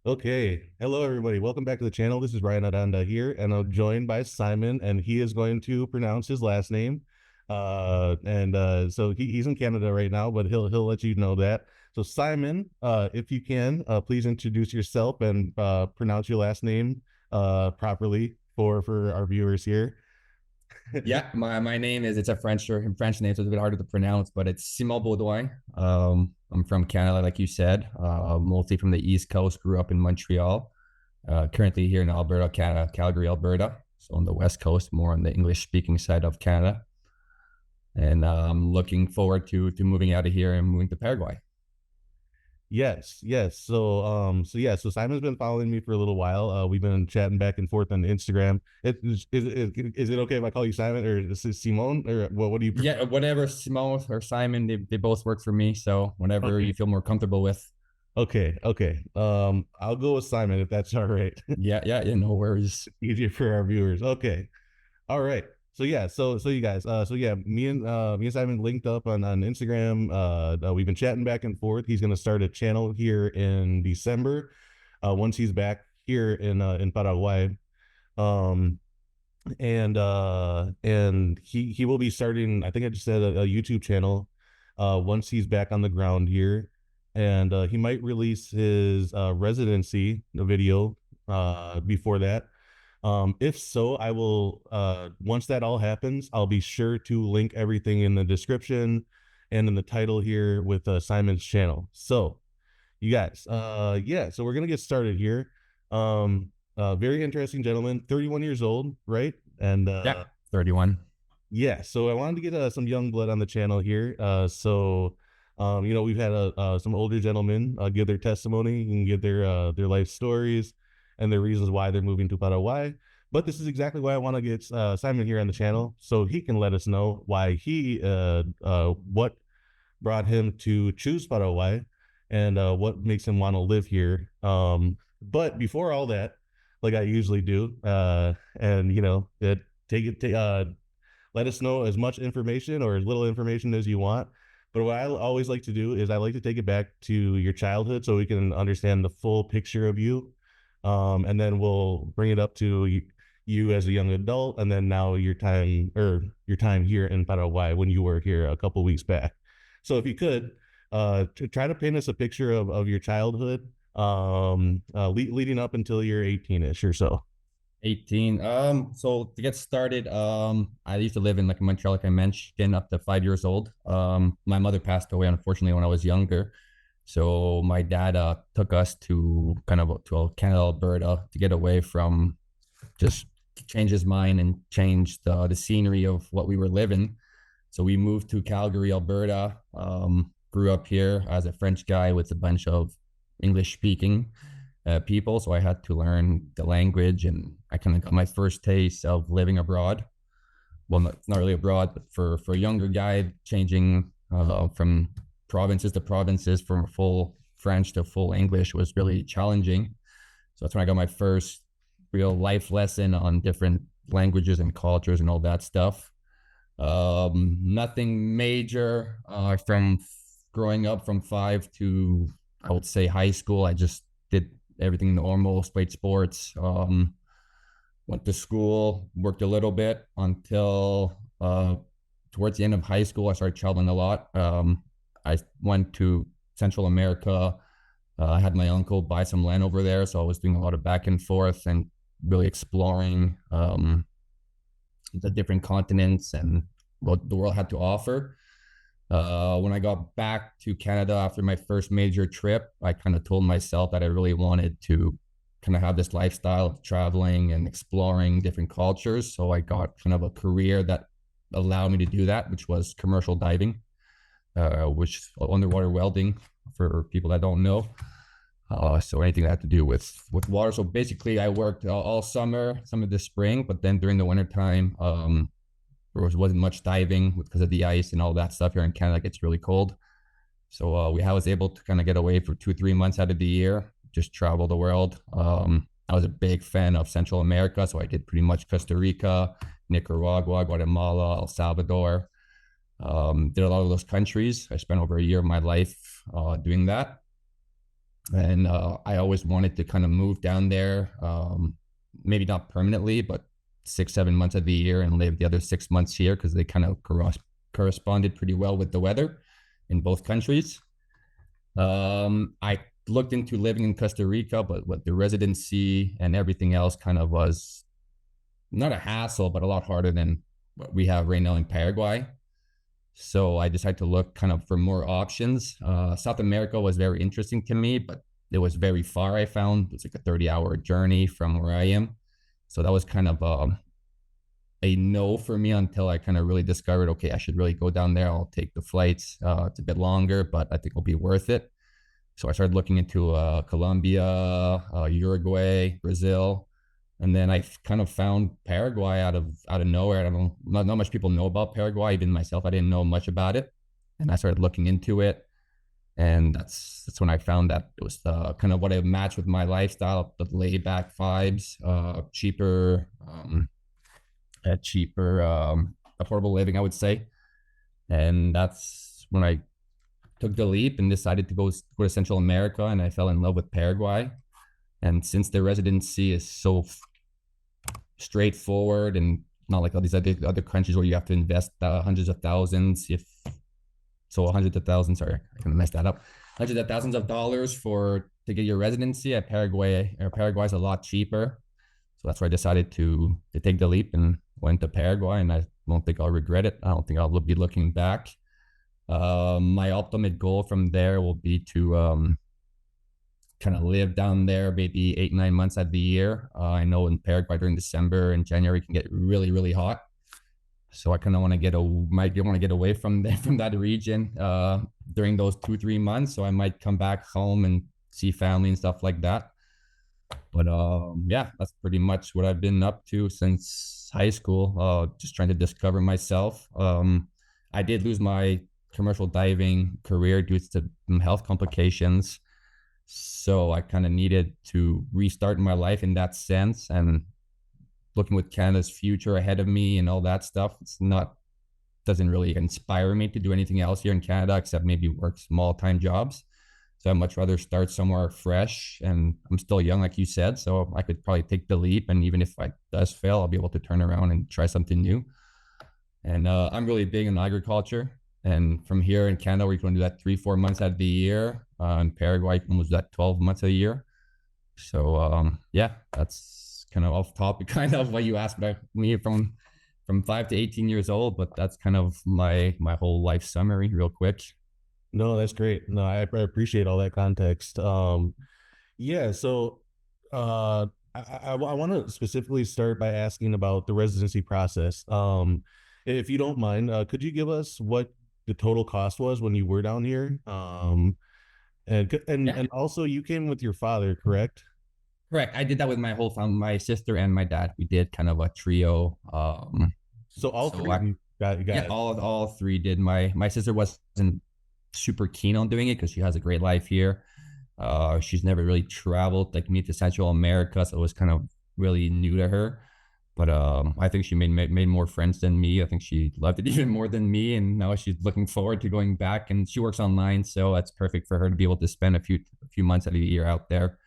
Okay. Hello, everybody. Welcome back to the channel. This is Ryan Aranda here, and I'm joined by Simon, and he is going to pronounce his last name. So he's in Canada right now, but he'll let you know that. So Simon, if you can, please introduce yourself and pronounce your last name properly for our viewers here. Yeah, my name is it's a French name, so it's a bit harder to pronounce, but it's Simon Beaudoin. I'm from Canada, like you said, mostly from the East Coast. Grew up in Montreal. Currently here in Alberta, Canada, Calgary, Alberta. So on the West Coast, more on the English speaking side of Canada, and I'm looking forward to moving out of here and moving to Paraguay. Yes, yes. So Simon's been following me for a little while. We've been chatting back and forth on Instagram. Is it okay if I call you Simon or is it Simone or what do you prefer? Yeah, whatever, Simon or Simon, they both work for me. So whatever Okay, you feel more comfortable with. okay. I'll go with Simon if that's all right. Yeah, no worries. Easier for our viewers. Okay, all right. So you guys, me and Simon linked up on Instagram. We've been chatting back and forth. He's gonna start a channel here in December. Once he's back here in Paraguay. Um, and he will be starting. I think I just said a YouTube channel. Once he's back on the ground here, and he might release his residency video before that. If so, I will once that all happens, I'll be sure to link everything in the description and in the title here with Simon's channel. So you guys, yeah, so we're gonna get started here. Very interesting gentleman, 31 years old, right? And Yeah, 31. yeah, so I wanted to get some young blood on the channel here. We've had some older gentlemen give their testimony and give their life stories and their reasons why they're moving to Paraguay. But this is exactly why I want to get Simon here on the channel so he can let us know why what brought him to choose Paraguay and what makes him want to live here. But before all that, like I usually do, and you know, it, take it, let us know as much information or as little information as you want. But what I always like to do is I like to take it back to your childhood so we can understand the full picture of you. And then we'll bring it up to you as a young adult, and then now your time here in Paraguay when you were here a couple weeks back. So if you could, to try to paint us a picture of your childhood, leading up until you're 18ish or so. 18. So to get started, I used to live in like Montreal, like I mentioned, up to 5 years old. My mother passed away unfortunately when I was younger. So my dad took us to Canada, Alberta to get away from just to change his mind and change the scenery of what we were living. So we moved to Calgary, Alberta. Grew up here as a French guy with a bunch of English speaking people. So I had to learn the language, and I kind of got my first taste of living abroad. Well, not really abroad, but for a younger guy, changing from provinces to provinces, from full French to full English was really challenging. So that's when I got my first real life lesson on different languages and cultures and all that stuff. Nothing major from growing up from 5 to, I would say, high school. I just did everything normal, played sports, went to school, worked a little bit until towards the end of high school, I started traveling a lot. I went to Central America. I had my uncle buy some land over there, so I was doing a lot of back and forth and really exploring the different continents and what the world had to offer. When I got back to Canada after my first major trip, I kind of told myself that I really wanted to kind of have this lifestyle of traveling and exploring different cultures. So I got kind of a career that allowed me to do that, which was commercial diving, which is underwater welding for people that don't know. So anything that had to do with water. So basically, I worked all summer, some of the spring, but then during the winter time, there wasn't much diving because of the ice and all that stuff here in Canada. It gets really cold. So I was able to kind of get away for 2 3 months out of the year, just travel the world. I was a big fan of Central America, so I did pretty much Costa Rica, Nicaragua, Guatemala, El Salvador. Did a lot of those countries. I spent over a year of my life doing that. And I always wanted to kind of move down there, maybe not permanently, but 6, 7 months of the year and live the other 6 months here because they kind of corresponded pretty well with the weather in both countries. I looked into living in Costa Rica, but what the residency and everything else kind of was not a hassle, but a lot harder than what we have right now in Paraguay. So I decided to look kind of for more options. South America was very interesting to me, but it was very far. I found it's like a 30-hour journey from where I am. So that was kind of a no for me until I kind of really discovered, okay, I should really go down there. I'll take the flights. It's a bit longer, but I think it'll be worth it. So I started looking into Colombia, Uruguay, Brazil, and then I kind of found Paraguay out of nowhere. I don't know, not much people know about Paraguay. Even myself, I didn't know much about it, and I started looking into it, and that's when I found that it was kind of what I matched with my lifestyle, the laid back vibes, cheaper, affordable living, I would say, and that's when I took the leap and decided to go to Central America, and I fell in love with Paraguay. And since the residency is so straightforward and not like all these other countries where you have to invest hundreds of thousands, if so, hundreds of thousands. Sorry, I kind of messed that up. Hundreds of thousands of dollars for to get your residency at Paraguay. Paraguay is a lot cheaper, so that's why I decided to take the leap and went to Paraguay, and I don't think I'll regret it. I don't think I'll be looking back. My ultimate goal from there will be to kind of live down there maybe 8, 9 months out of the year. I know in Paraguay during December and January it can get really, really hot. So I kind of want to might want to get away from there, from that region during those 2, 3 months. So I might come back home and see family and stuff like that. But yeah, that's pretty much what I've been up to since high school. Just trying to discover myself. I did lose my commercial diving career due to some health complications. So I kind of needed to restart my life in that sense. And looking with Canada's future ahead of me and all that stuff, doesn't really inspire me to do anything else here in Canada except maybe work small time jobs. So I'd much rather start somewhere fresh. And I'm still young, like you said, so I could probably take the leap. And even if I does fail, I'll be able to turn around and try something new. And I'm really big in agriculture. And from here in Canada, we can do that 3, 4 months out of the year. In Paraguay, you can do that 12 months a year. So yeah, that's kind of off topic, kind of what you asked about me from 5 to 18 years old. But that's kind of my whole life summary, real quick. No, that's great. No, I appreciate all that context. Yeah, so I want to specifically start by asking about the residency process. If you don't mind, could you give us what the total cost was when you were down here? And Yeah, and also you came with your father, correct? correct. I did that with my whole family, my sister and my dad. We did kind of a trio. So all So three of you yeah, got it. all three did. My sister wasn't super keen on doing it because she has a great life here. She's never really traveled like me to Central America, so it was kind of really new to her. But I think she made more friends than me. I think she loved it even more than me, and now she's looking forward to going back. And she works online, so that's perfect for her to be able to spend a few months out of the year out there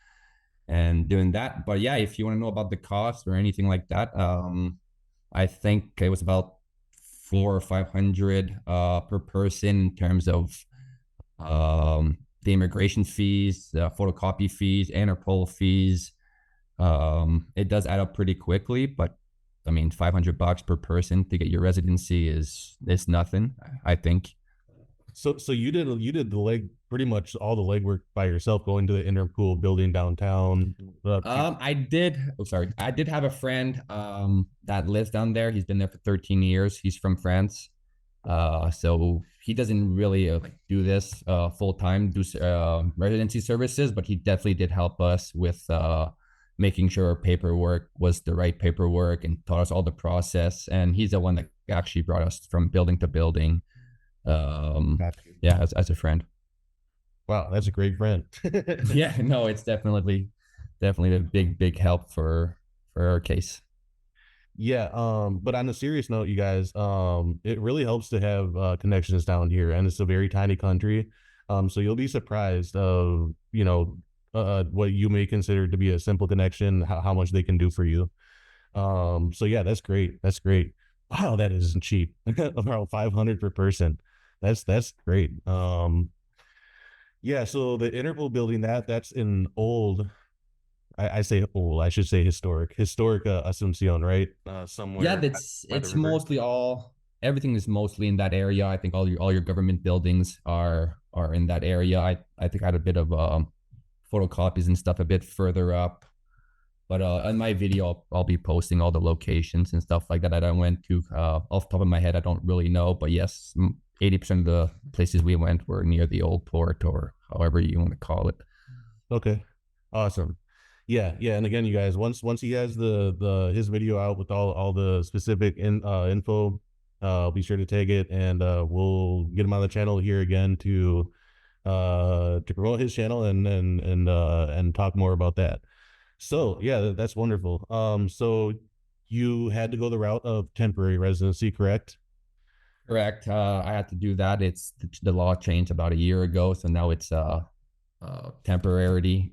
and doing that. But yeah, if you want to know about the cost or anything like that, I think it was about 400 or 500 per person in terms of the immigration fees, photocopy fees, Interpol fees. It does add up pretty quickly, but I mean, $500 per person to get your residency is nothing, I think. So you did the leg pretty much all the legwork by yourself, going to the interpool building downtown. I did. Oh, sorry. I did have a friend that lives down there. He's been there for 13 years. He's from France. So he doesn't really like do this full time, do residency services, but he definitely did help us with making sure our paperwork was the right paperwork and taught us all the process. And he's the one that actually brought us from building to building. Got you. Yeah, as a friend. Wow, that's a great friend. Yeah, no, it's definitely a big help for our case. Yeah, but on a serious note, you guys, it really helps to have connections down here, and it's a very tiny country. So you'll be surprised of, what you may consider to be a simple connection, how much they can do for you. So yeah, that's great. That's great. Wow, that isn't cheap. Around 500 per person. That's great. Yeah, so the Interpol building, that's in old, I say old, I should say historic Asunción, right? Yeah, Somewhere by the it's river. mostly all everything is mostly in that area. I think all your government buildings are in that area. I think I had a bit of photocopies and stuff a bit further up. But in my video, I'll be posting all the locations and stuff like that I went to. Off the top of my head, I don't really know, but yes, 80% of the places we went were near the old port, or however you want to call it. Okay. Awesome. Yeah, yeah. And again, you guys, once he has the his video out with all the specific info, I'll be sure to tag it, and we'll get him on the channel here again to promote his channel and talk more about that. So yeah, that's wonderful. So you had to go the route of temporary residency, correct? Correct. I had to do that. It's the law changed about a year ago, so now it's temporary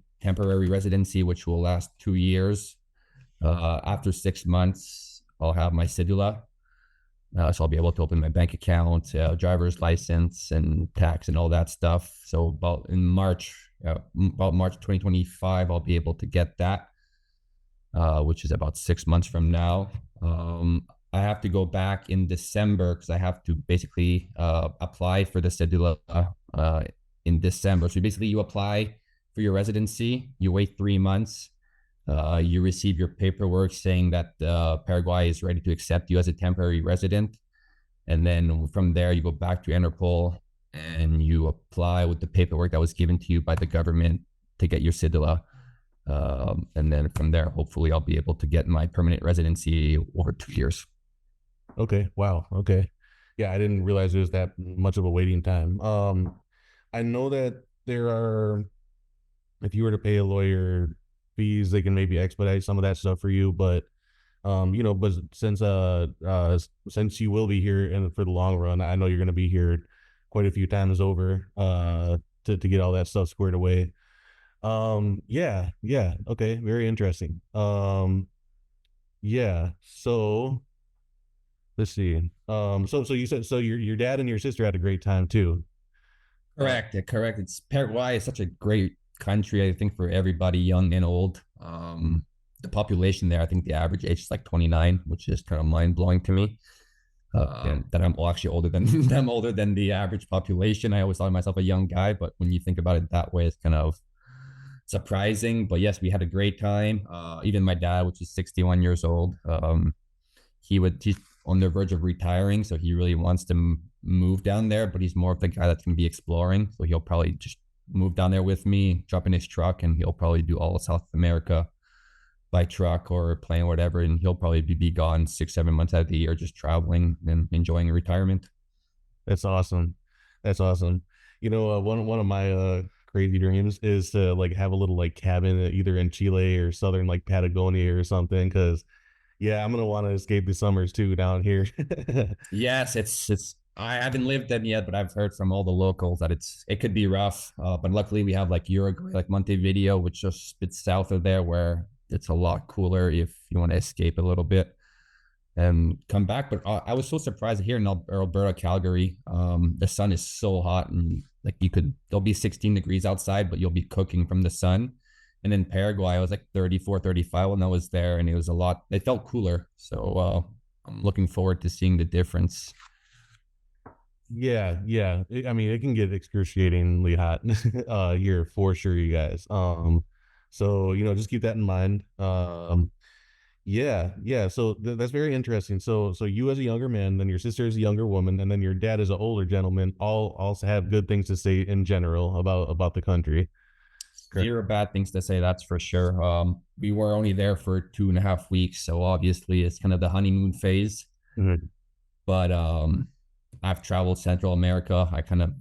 residency, which will last 2 years. After 6 months, I'll have my cedula, so I'll be able to open my bank account, driver's license, and tax and all that stuff. So about March 2025, I'll be able to get that, which is about 6 months from now. I have to go back in December because I have to basically apply for the cedula in December. So basically, you apply for your residency, you wait 3 months, you receive your paperwork saying that Paraguay is ready to accept you as a temporary resident. And then from there, you go back to Interpol and you apply with the paperwork that was given to you by the government to get your cedula. And then from there, hopefully, I'll be able to get my permanent residency over 2 years. Okay. Wow. Okay. Yeah, I didn't realize there was that much of a waiting time. I know that there are, if you were to pay a lawyer fees, they can maybe expedite some of that stuff for you. But but since you will be here and for the long run, I know you're going to be here quite a few times over to get all that stuff squared away. Yeah, yeah, okay, very interesting. Yeah, so let's see. So you said so your dad and your sister had a great time too. Uh, Correct. Correct. It's Paraguay is such a great country, I think, for everybody, young and old. The population there, I think the average age is like 29, which is kind of mind blowing to me. yeah, That I'm actually older than them, older than the average population. I always thought myself a young guy, but when you think about it that way, it's kind of surprising. But yes, we had a great time. Even my dad, which is 61 years old, he's on the verge of retiring, so he really wants to move down there. But he's more of the guy that's going to be exploring, so he'll probably just move down there with me, jump in his truck, and he'll probably do all of South America by truck or plane, or whatever. And he'll probably be gone 6, 7 months out of the year, just traveling and enjoying retirement. that's awesome. That's awesome. One of my crazy dreams is to like have a little like cabin either in Chile or southern like Patagonia or something. Because yeah, I'm gonna want to escape the summers too down here. Yes, it's. I haven't lived them yet, but I've heard from all the locals that it could be rough. But luckily, we have like Uruguay, like Montevideo, which just it's south of there, where it's a lot cooler if you want to escape a little bit and come back. But I was so surprised here in Alberta, Calgary. The sun is so hot, and like there'll be 16 degrees outside, but you'll be cooking from the sun. And in Paraguay, I was like 34, 35 when I was there, and it felt cooler. So I'm looking forward to seeing the difference. Yeah, yeah. I mean, it can get excruciatingly hot here for sure, you guys. So just keep that in mind. Yeah, yeah. So that's very interesting. So you as a younger man, then your sister is a younger woman, and then your dad is an older gentleman. All also have good things to say in general about the country. Correct. Zero bad things to say, that's for sure. We were only there for 2.5 weeks, so obviously it's kind of the honeymoon phase. Mhm. But I've traveled Central America. I kind of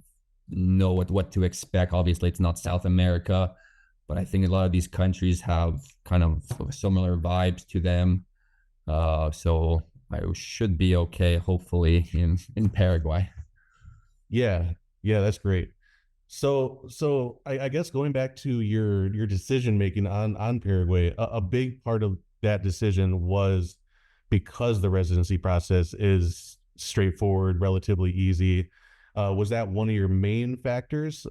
know what to expect. Obviously, it's not South America, but I think a lot of these countries have kind of similar vibes to them. So I should be okay, hopefully, in Paraguay. Yeah, yeah. That's great. So I guess going back to your decision making on Paraguay, a big part of that decision was because the residency process is straightforward, relatively easy. Was that one of your main factors?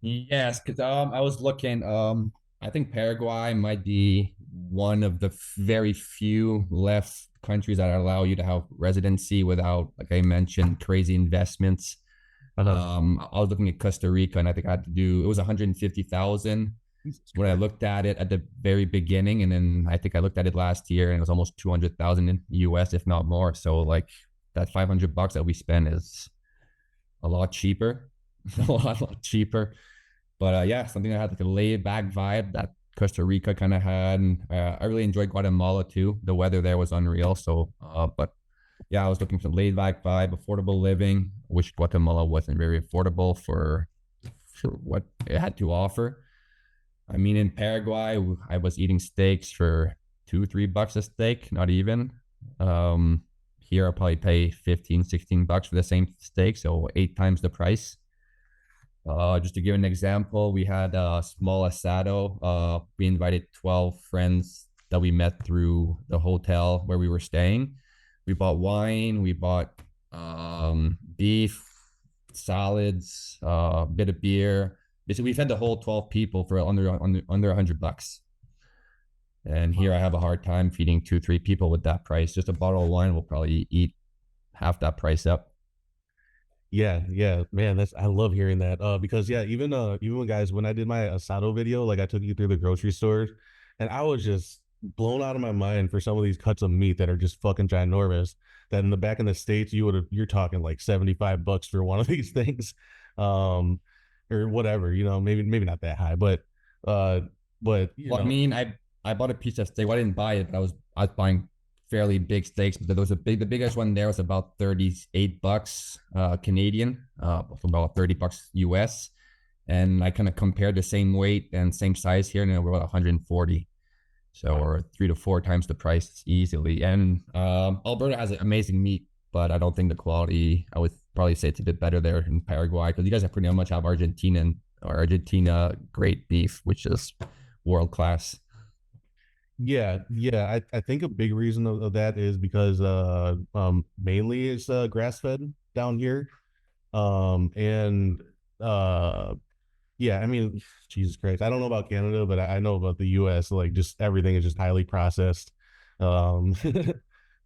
Yes, because I was looking. I think Paraguay might be one of the very few left countries that allow you to have residency without, like I mentioned, crazy investments. Uh, I was looking at Costa Rica, and I think I had to do it was 150,000 Jesus when I Christ. looked at it at the very beginning, and then I think I looked at it last year, and it was almost 200,000 in US, if not more. So like that $500 that we spend is a lot cheaper, a lot cheaper. But yeah, something that had like a laid back vibe that Costa Rica kind of had. And, I really enjoyed Guatemala too. The weather there was unreal. So, but yeah, I was looking for laid back vibe, affordable living, which Guatemala wasn't very affordable for what it had to offer. I mean, in Paraguay, I was eating steaks for $2, $3 a steak, not even. Um, Here I'll probably pay 15, $16 for the same steak, so 8 times the price. Just to give an example, we had a small asado. We invited 12 friends that we met through the hotel where we were staying. We bought wine, we bought beef, salads, a bit of beer. Basically, we fed the whole 12 people for under $100. And here I have a hard time feeding 2, 3 people with that price. Just a bottle of wine will probably eat half that price up. Yeah, yeah, man, that's I love hearing that. Because yeah, even when guys, when I did my asado video, like I took you through the grocery stores, and I was just blown out of my mind for some of these cuts of meat that are just fucking ginormous. That in the back in the States, you're talking like $75 for one of these things, um, or whatever, maybe not that high, uh, but Well, I mean, I bought a piece of steak. Well, I didn't buy it, but I was buying fairly big steaks. But there was the biggest one there was about $38 Canadian, for about $30 US. And I kind of compared the same weight and same size here, and we're about 140. So, or 3 to 4 times the price easily. And Alberta has amazing meat, but I don't think the quality. I would probably say it's a bit better there in Paraguay because you guys have pretty much have Argentina great beef, which is world class. yeah, I think a big reason of that is because mainly it's grass fed down here. And uh Yeah, I mean, Jesus Christ. I don't know about Canada, but I know about the US. Like, just everything is just highly processed,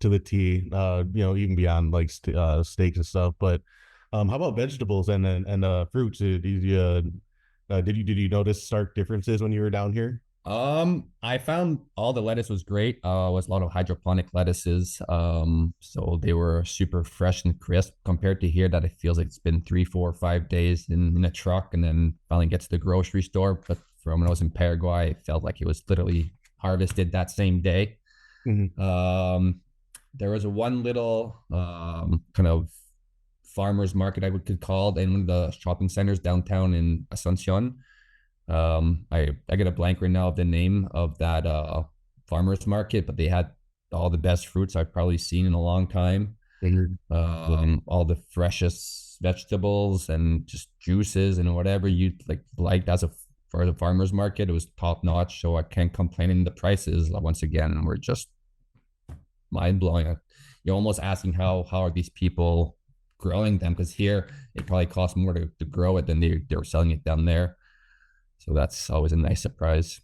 to the T. Even beyond like steaks and stuff. But how about vegetables and fruits? Did you notice stark differences when you were down here? I found all the lettuce was great. It was a lot of hydroponic lettuces. So they were super fresh and crisp compared to here that it feels like it's been 3, 4, 5 days in a truck and then finally gets to the grocery store. But from when I was in Paraguay, it felt like it was literally harvested that same day. Mhm. Um, there was one little kind of farmers market I could call in one of the shopping centers downtown in Asunción. I get a blank right now of the name of that farmers market, but they had all the best fruits I've probably seen in a long time. Figured. All the freshest vegetables and just juices and whatever you like as a for the farmers market, it was top notch. So I can't complain. And the prices, once again, were just mind blowing. You're almost asking how are these people growing them? Because here it probably costs more to grow it than they were selling it down there. So that's always a nice surprise.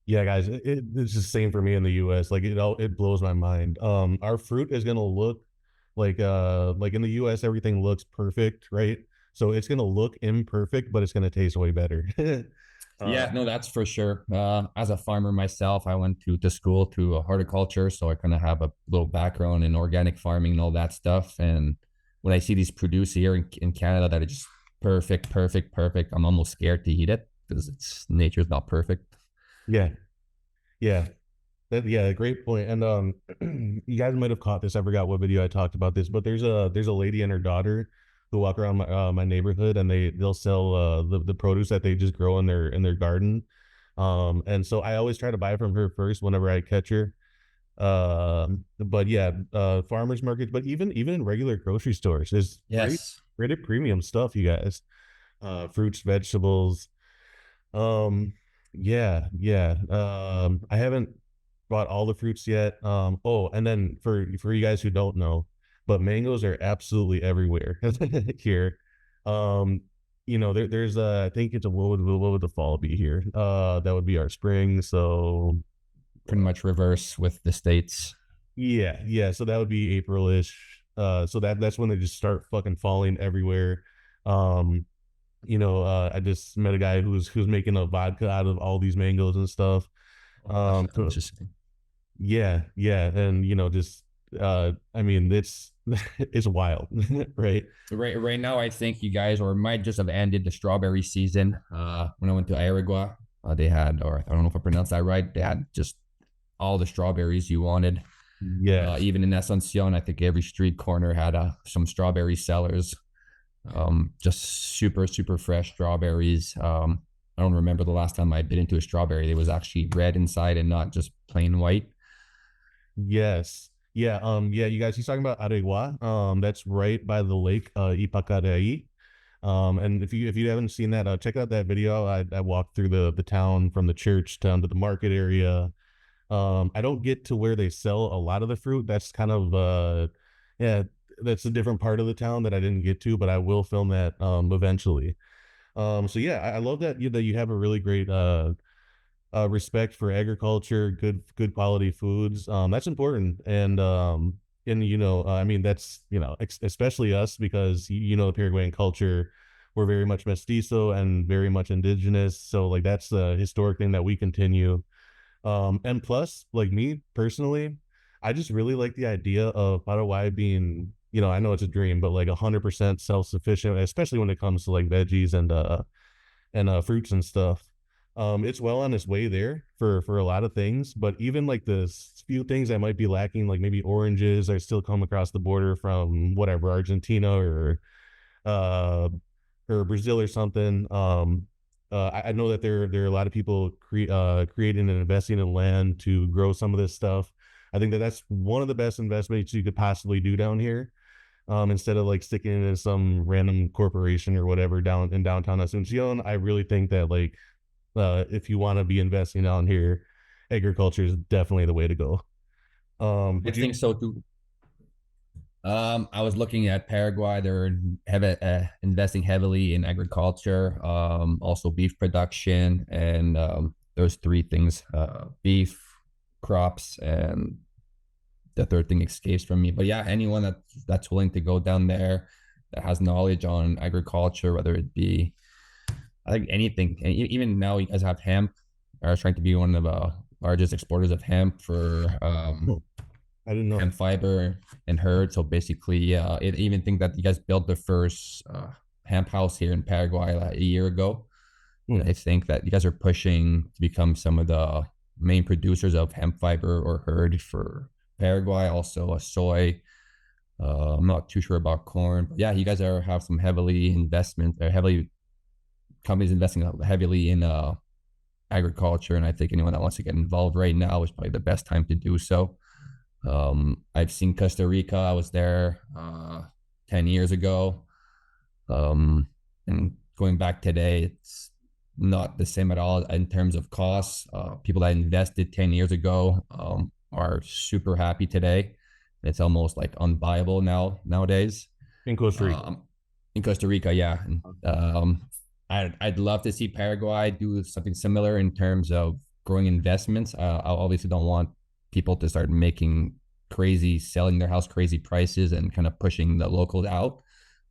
Yeah, guys, it's the same for me in the US. Like it blows my mind. Our fruit is gonna look like in the US, everything looks perfect, right? So it's gonna look imperfect, but it's gonna taste way better. Yeah, uh, no, that's for sure. As a farmer myself, I went to school to horticulture, so I kind of have a little background in organic farming and all that stuff. And when I see these produce here in Canada that are just perfect, perfect, perfect, I'm almost scared to eat it because it's nature's not perfect. yeah, yeah. Yeah, great point. And you guys might have caught this. I forgot what video I talked about this, but there's a lady and her daughter who walk around my neighborhood, and they'll sell the produce that they just grow in their garden. And so I always try to buy from her first whenever I catch her. But yeah, farmers markets, but even in regular grocery stores, there's great Yes. great premium stuff, you guys. fruits, vegetables. Um, yeah, yeah. I haven't bought all the fruits yet. Oh, and then for you guys who don't know, but mangoes are absolutely everywhere here. Um, there's I think it's a what would the fall be here? That would be our spring. So Pretty much reverse with the states. yeah, yeah. So that would be April-ish. So that's when they just start fucking falling everywhere. Um, I just met a guy who's making a vodka out of all these mangoes and stuff. Oh, that's So interesting. yeah, yeah, and just I mean it's wild, right? Right now, I think you guys or might just have ended the strawberry season. When I went to Paraguay, they had, or I don't know if I pronounced that right, they had just all the strawberries you wanted. Yes, Even in Asunción, I think every street corner had some strawberry sellers. Just super fresh strawberries. I don't remember the last time I bit into a strawberry. It was actually red inside and not just plain white. yes, yeah, yeah. He's talking about Aregua. That's right by the lake, Ipacaraí. And if you haven't seen that, check out that video. I walked through the town from the church down to the market area. I don't get to where they sell a lot of the fruit. That's kind of yeah, that's a different part of the town that I didn't get to, but I will film that eventually. So yeah, I love that you have a really great respect for agriculture, good quality foods. That's important, and I mean that's especially us because the Paraguayan culture, we're very much mestizo and very much indigenous. So like that's a historic thing that we continue. And plus, like me personally, I just really like the idea of Paraguay being, I know it's a dream, but like 100% self-sufficient, especially when it comes to like veggies and fruits and stuff. It's well on its way there for a lot of things, but even like the few things that might be lacking, like maybe oranges, I still come across the border from whatever Argentina uh or Brazil or something. I know that there are a lot of people creating and investing in land to grow some of this stuff. I think that's one of the best investments you could possibly do down here. Instead of like sticking it in some random corporation or whatever down in downtown Asunción, I really think that like if you want to be investing down here, agriculture is definitely the way to go. I Would you? think so too. I was looking at Paraguay. They're investing heavily in agriculture, also beef production, and those three things: beef, crops, and the third thing escapes from me. But yeah, anyone that's willing to go down there that has knowledge on agriculture, whether it be, I think anything, and even now you guys have hemp. Are trying to be one of the largest exporters of hemp for Oh, I didn't know. hemp fiber and herd. So basically, yeah, it even think that you guys built the first hemp house here in Paraguay like a year ago. Hmm. And I think that you guys are pushing to become some of the main producers of hemp fiber or herd for Paraguay. Also, a soy. I'm not too sure about corn, but yeah, you guys have some heavily investment or heavily companies investing heavily in agriculture, and I think anyone that wants to get involved right now is probably the best time to do so. I've seen Costa Rica. I was there 10 years ago. And going back today, it's not the same at all in terms of costs. People that invested 10 years ago are super happy today. It's almost like unbuyable nowadays. In Costa Rica. Um, in Costa Rica, yeah. I'd love to see Paraguay do something similar in terms of growing investments. I obviously don't want people to start making selling their house crazy prices and kind of pushing the locals out.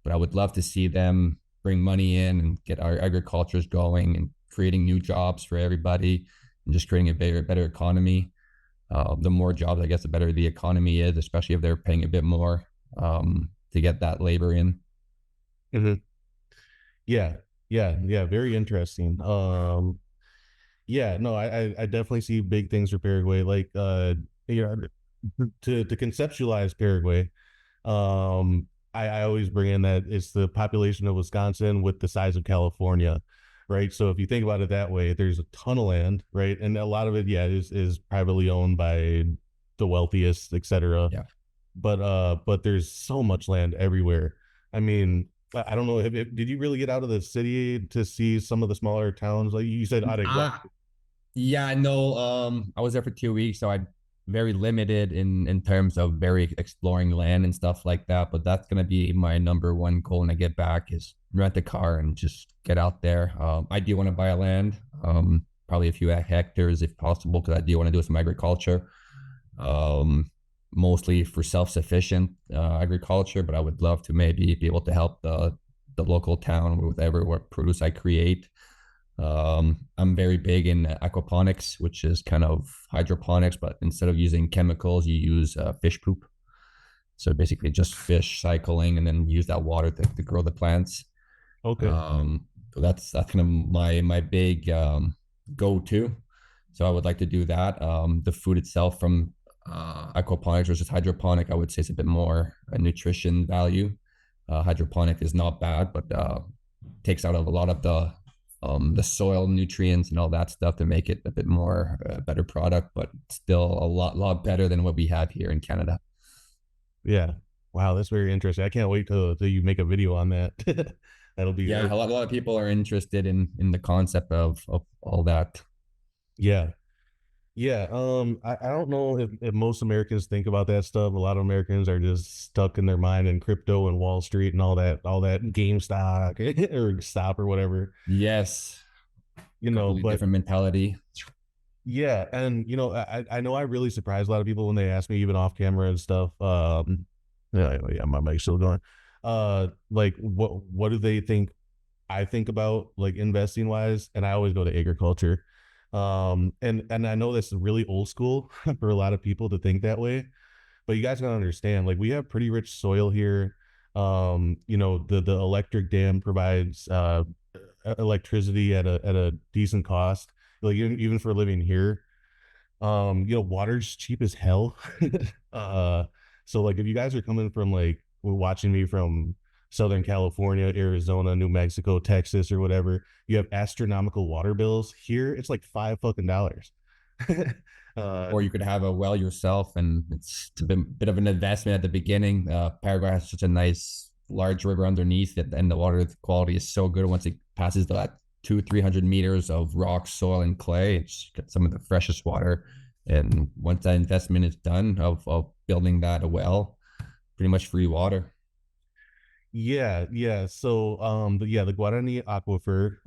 But I would love to see them bring money in and get our agricultures going and creating new jobs for everybody and just creating a better economy. The more jobs, I guess, the better the economy is, especially if they're paying a bit more to get that labor in. Mhm. Yeah, yeah, yeah. Very interesting. Yeah, no, I definitely see big things for Paraguay. Like, to conceptualize Paraguay, I always bring in that it's the population of Wisconsin with the size of California, right? So if you think about it that way, there's a ton of land, right? And a lot of it, yeah, is privately owned by the wealthiest, etc. Yeah. But there's so much land everywhere. I mean, I don't know. Did you really get out of the city to see some of the smaller towns? Like you said, Araguaia. Uh, yeah, no, I was there for 2 weeks, so I very limited in terms of very exploring land and stuff like that. But that's gonna be my number one goal when I get back is rent a car and just get out there. I do want to buy a land, probably a few hectares if possible, because I do want to do some agriculture, um, mostly for self-sufficient agriculture. But I would love to maybe be able to help the local town with whatever what produce I create. I'm very big in aquaponics, which is kind of hydroponics, but instead of using chemicals, you use fish poop. So basically, just fish cycling, and then use that water to grow the plants. Okay. So that's kind of my big go to. So I would like to do that. The food itself from aquaponics versus hydroponic, I would say, is a bit more nutrition value. Hydroponic is not bad, but takes out of a lot of the soil nutrients and all that stuff to make it a bit more better product, but still a lot better than what we have here in Canada. Yeah. Wow, that's very interesting. I can't wait till you make a video on that. That'll be Yeah, a lot of people are interested in the concept of all that. yeah. Yeah. I don't know if most Americans think about that stuff. A lot of Americans are just stuck in their mind in crypto and Wall Street and all that GameStop or stop or whatever, Yes, completely but different mentality. yeah, and I know I really surprised a lot of people when they ask me even off camera and stuff. Yeah, my mic's still going. Like what do they think I think about like investing wise? And I always go to agriculture. And I know that's really old school for a lot of people to think that way, but you guys gotta understand, like we have pretty rich soil here. The electric dam provides electricity at a decent cost, like even for living here. Water's cheap as hell. uh, so like if you guys are coming from like watching me from Southern California, Arizona, New Mexico, Texas, or whatever, you have astronomical water bills. Here, it's like $5 fucking. uh, Or you could have a well yourself, and it's a bit of an investment at the beginning. Paraguay has such a nice large river underneath it, and the water quality is so good once it passes that 200-300 meters of rock, soil, and clay. It's got some of the freshest water. And once that investment is done of building that a well, pretty much free water. Yeah, yeah. So, the Guarani Aquifer,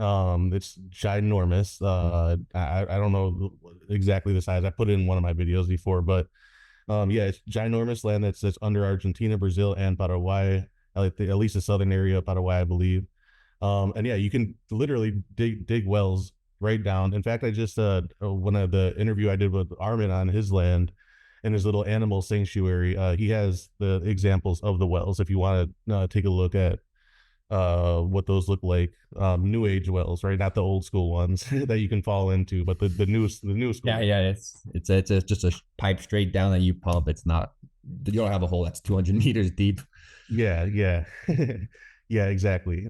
it's ginormous. I don't know exactly the size. I put it in one of my videos before, but yeah, it's ginormous land that's under Argentina, Brazil, and Paraguay. At least the southern area of Paraguay, I believe. And yeah, you can literally dig wells right down. In fact, I just one of the interview I did with Armin on his land in his little animal sanctuary, he has the examples of the wells if you want to take a look at what those look like. New age wells, right? Not the old school ones that you can fall into, but the new Yeah, school. yeah, it's just a pipe straight down that you pump. It's not, you don't have a hole that's 200 meters deep. Yeah, yeah. Yeah, exactly.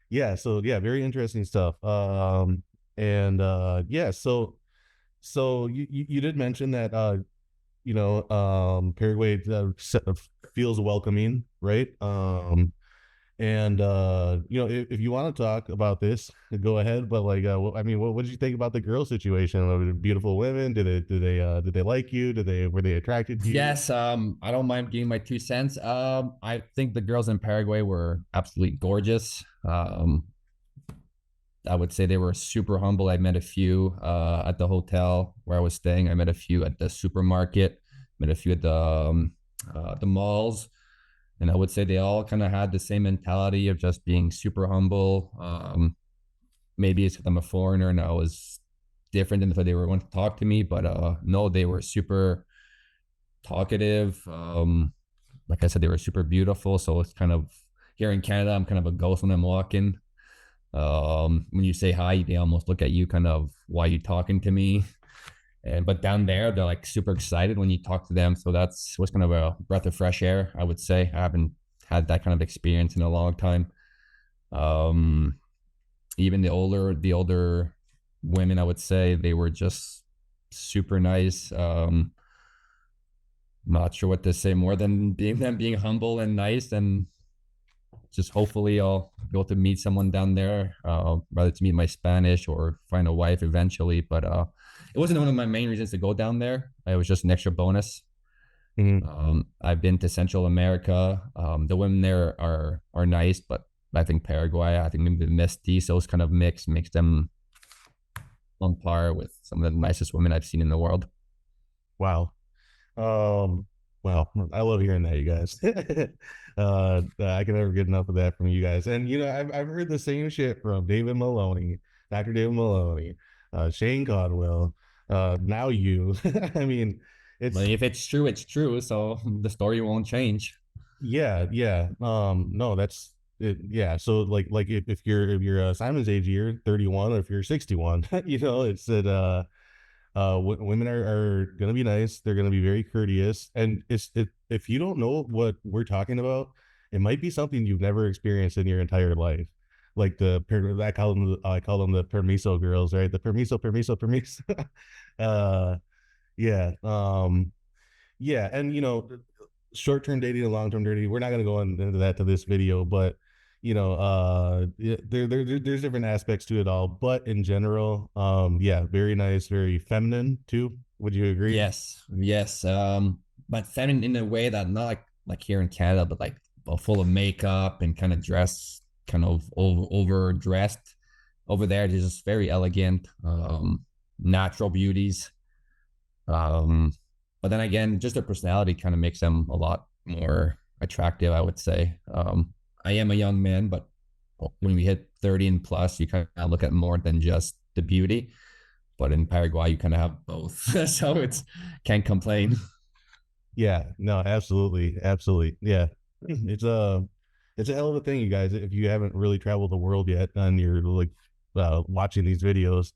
Yeah, so yeah, very interesting stuff. And yeah, so you did mention that Paraguay feels welcoming, right? And if you want to talk about this, go ahead. But like, I mean, what did you think about the girl situation? Were they beautiful women? Did they like you? Were they attracted to you? Yes, I don't mind giving my 2 cents. I think the girls in Paraguay were absolutely gorgeous. I would say they were super humble. I met a few at the hotel where I was staying. I met a few at the supermarket, met a few at the malls, and I would say they all kind of had the same mentality of just being super humble. Maybe it's because I'm a foreigner and I was different than if they were wanting to talk to me, but no, they were super talkative. Like I said, they were super beautiful. So it's kind of here in Canada, I'm kind of a ghost when I'm walking. When you say hi, they almost look at you kind of, why are you talking to me? And but down there, they're like super excited when you talk to them. So that's what's kind of a breath of fresh air, I would say. I haven't had that kind of experience in a long time. Um, Even the older women, I would say they were just super nice. Not sure what to say more than being them being humble and nice, and just hopefully I'll be able to meet someone down there, rather to meet my Spanish or find a wife eventually. But it wasn't one of my main reasons to go down there. It was just an extra bonus. Mhm. I've been to Central America. The women there are nice, but I think Paraguay, I think maybe the mestizos kind of makes them on par with some of the nicest women I've seen in the world. Wow. Um, well, I love hearing that, you guys. I can never get enough of that from you guys. And I've heard the same shit from David Maloney, Dr. David Maloney, Shane Caldwell, now you. I mean, But it's if it's true, it's true. So the story won't change. yeah, yeah. No, that's it. Yeah. So like if you're Simon's age, you're 31, or if you're 61, it's that women are gonna be nice. They're gonna be very courteous, and if you don't know what we're talking about, it might be something you've never experienced in your entire life. Like I call them the permiso girls, right? The permiso, permiso, permiso. uh, yeah, yeah, and short-term dating and long-term dating. We're not gonna go into that to this video, but yeah, there's different aspects to it all. But in general, yeah, very nice, very feminine too. Would you agree? Yes, yes. But feminine in a way that not like here in Canada, but like full of makeup and kind of dressed, kind of overdressed. Over there, they're just very elegant, natural beauties. Um, but then again, just their personality kind of makes them a lot more attractive, I would say. I am a young man, but when we hit 30 and plus, you kind of look at more than just the beauty. But in Paraguay, you kind of have both, so it's can't complain. Yeah, no, absolutely, absolutely. Yeah, it's a hell of a thing, you guys. If you haven't really traveled the world yet, and you're like watching these videos,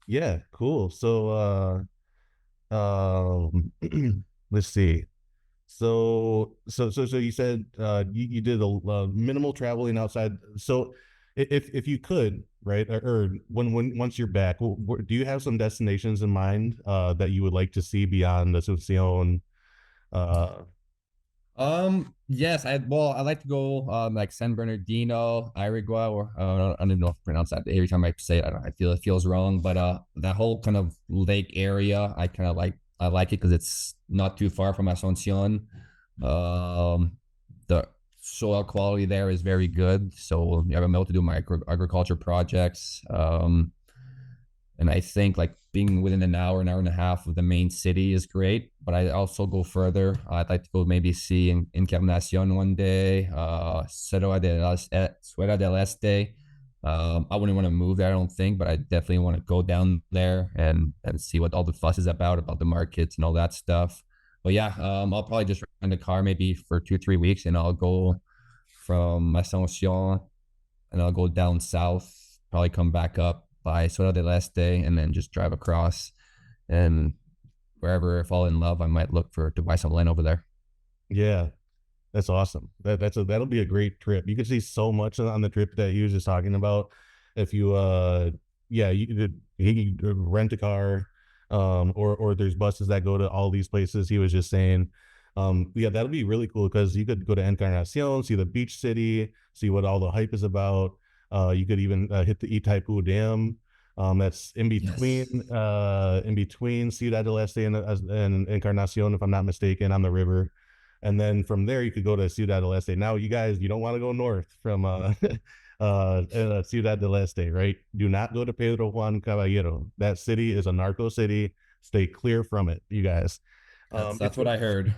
yeah, cool. So, let's see. So you said you did a minimal traveling outside. So if you could, right, or when once you're back, do you have some destinations in mind that you would like to see beyond Asunción? Uh, Yes, I like to go like San Bernardino, Irigua, or I don't even know if I pronounce that. Every time I say it, I feel it feels wrong. But that whole kind of lake area, I like it because it's not too far from Asunción. The soil quality there is very good, so I'm able to do my agriculture projects. And I think like being within an hour and a half of the main city is great. But I also go further. I'd like to go maybe see in Encarnacion one day, Suera del Este. I wouldn't want to move there, I don't think, but I definitely want to go down there and see what all the fuss is about the markets and all that stuff. But yeah, I'll probably just rent a car maybe for 2 3 weeks, and I'll go from Asunción and I'll go down south, probably come back up by Soto del Este, and then just drive across. And wherever I fall in love, I might look to buy some land over there. yeah, that's awesome. That'll be a great trip. You could see so much on the trip that he was just talking about. If you yeah, he could rent a car, or there's buses that go to all these places. He was just saying, yeah, that'll be really cool because you could go to Encarnacion, see the beach city, see what all the hype is about. You could even hit the Itaipu Dam. That's Yes, in between Ciudad del Este and Encarnacion, if I'm not mistaken, on the river. And then from there you could go to Ciudad del Este. Now, you guys, you don't want to go north from Ciudad del Este, right? Do not go to Pedro Juan Caballero. That city is a narco city. Stay clear from it, you guys. that's It's what I heard.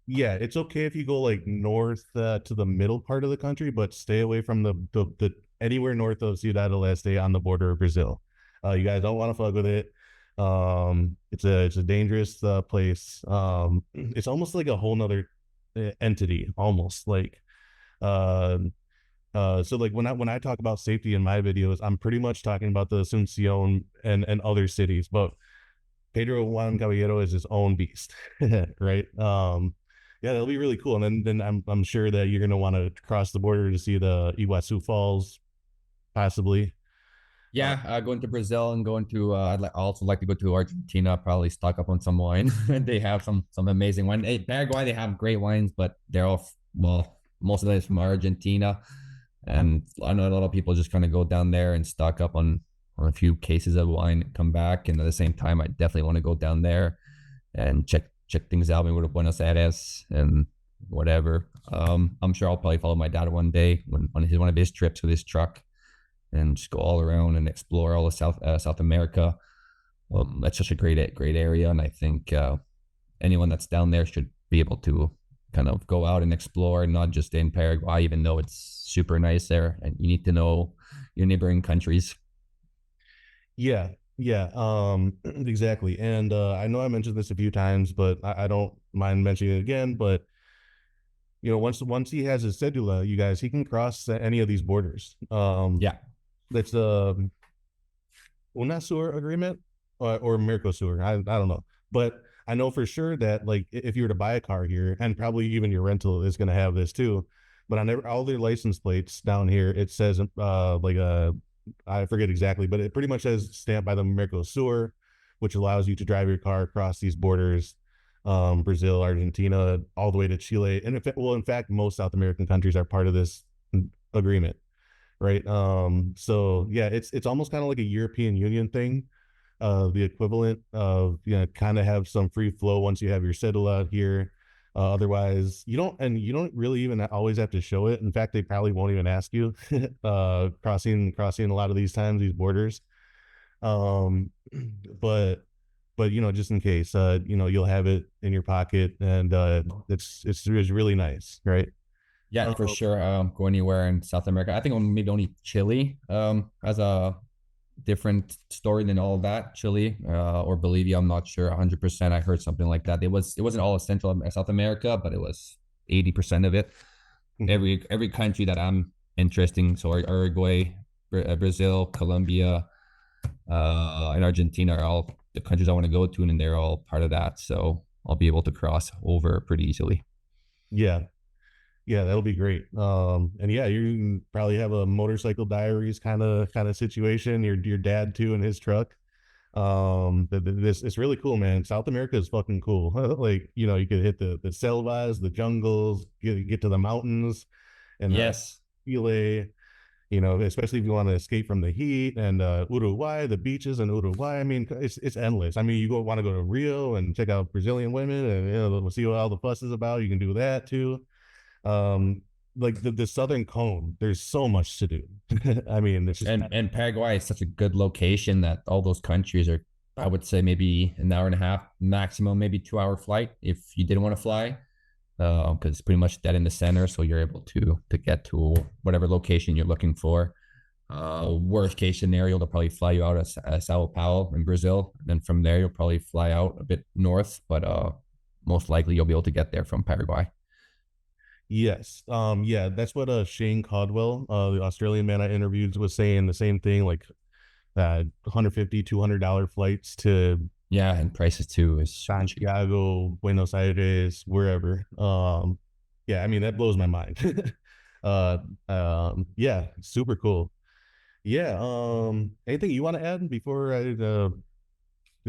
Yeah, it's okay if you go like north to the middle part of the country, but stay away from the anywhere north of Ciudad del Este on the border of Brazil. You guys don't want to fuck with it. It's a dangerous place. It's almost like a whole nother entity, almost like uh so like when I talk about safety in my videos, I'm pretty much talking about the Asunción and other cities, but Pedro Juan Caballero is his own beast, right? Yeah, that'll be really cool. And then I'm sure that you're gonna want to cross the border to see the Iguazu Falls, possibly. Uh, Yeah, going to Brazil and going to also like to go to Argentina. Probably stock up on some wine. They have some amazing wine. Hey, Paraguay, they have great wines, but they're all well most of that is from Argentina, and I know a lot of people just kind of go down there and stock up on a few cases of wine and come back. And at the same time, I definitely want to go down there and check things out. Maybe go to Buenos Aires and whatever. I'm sure I'll probably follow my dad one day when on one of his trips with his truck and just go all around and explore all of South America. That's such a great area, and I think anyone that's down there should be able to kind of go out and explore, not just in Paraguay, even though it's super nice there, and you need to know your neighboring countries. Yeah, yeah, exactly. And I know I mentioned this a few times, but I don't mind mentioning it again. But once he has his cedula, you guys, he can cross any of these borders. Yeah. That's the UNASUR agreement or Mercosur. I don't know, but I know for sure that like if you were to buy a car here, and probably even your rental is going to have this too. But on all their license plates down here, it says like a I forget exactly, but it pretty much says stamped by the Mercosur, which allows you to drive your car across these borders, Brazil, Argentina, all the way to Chile, and in fact, most South American countries are part of this agreement, right? So yeah, it's almost kind of like a European Union thing, the equivalent of kind of have some free flow once you have your settle out here. Otherwise, you don't really even always have to show it. In fact, they probably won't even ask you crossing a lot of these times these borders. Um, but just in case, you'll have it in your pocket, and it's really nice, right? Yeah, Uh, for sure. Go anywhere in South America. I think maybe only Chile has a different story than all of that. Chile or Bolivia, I'm not sure 100%. I heard something like that. It wasn't all of Central South America, but it was 80% of it. Every country that I'm interested, so Uruguay, Brazil, Colombia, and Argentina are all the countries I want to go to, and they're all part of that. So I'll be able to cross over pretty easily. yeah, yeah, that'll be great. And yeah, you can probably have a motorcycle diaries kind of situation. Your dad too in his truck. This it's really cool, man. South America is fucking cool. Like you could hit the selvas, the jungles, get to the mountains, and Yes. Chile. Especially if you want to escape from the heat, and Uruguay, the beaches in Uruguay. I mean, it's endless. I mean, you want to go to Rio and check out Brazilian women, and we'll see what all the fuss is about. You can do that too. Um, like the Southern Cone, there's so much to do. I mean, it's just And Paraguay is such a good location that all those countries are, I would say, maybe an hour and a half maximum, maybe 2 hour flight if you didn't want to fly, because it's pretty much dead in the center, so you're able to get to whatever location you're looking for. Worst case scenario, they'll probably fly you out of Sao Paulo in Brazil, and then from there you'll probably fly out a bit north, but most likely you'll be able to get there from Paraguay. yes. Yeah, that's what Shane Caldwell, the Australian man I interviewed, was saying the same thing, like 150, $200 flights to Yeah, and prices too is super cheap. Santiago, Buenos Aires, wherever. Yeah, I mean that blows my mind. Yeah, super cool. Yeah. Anything you want to add before I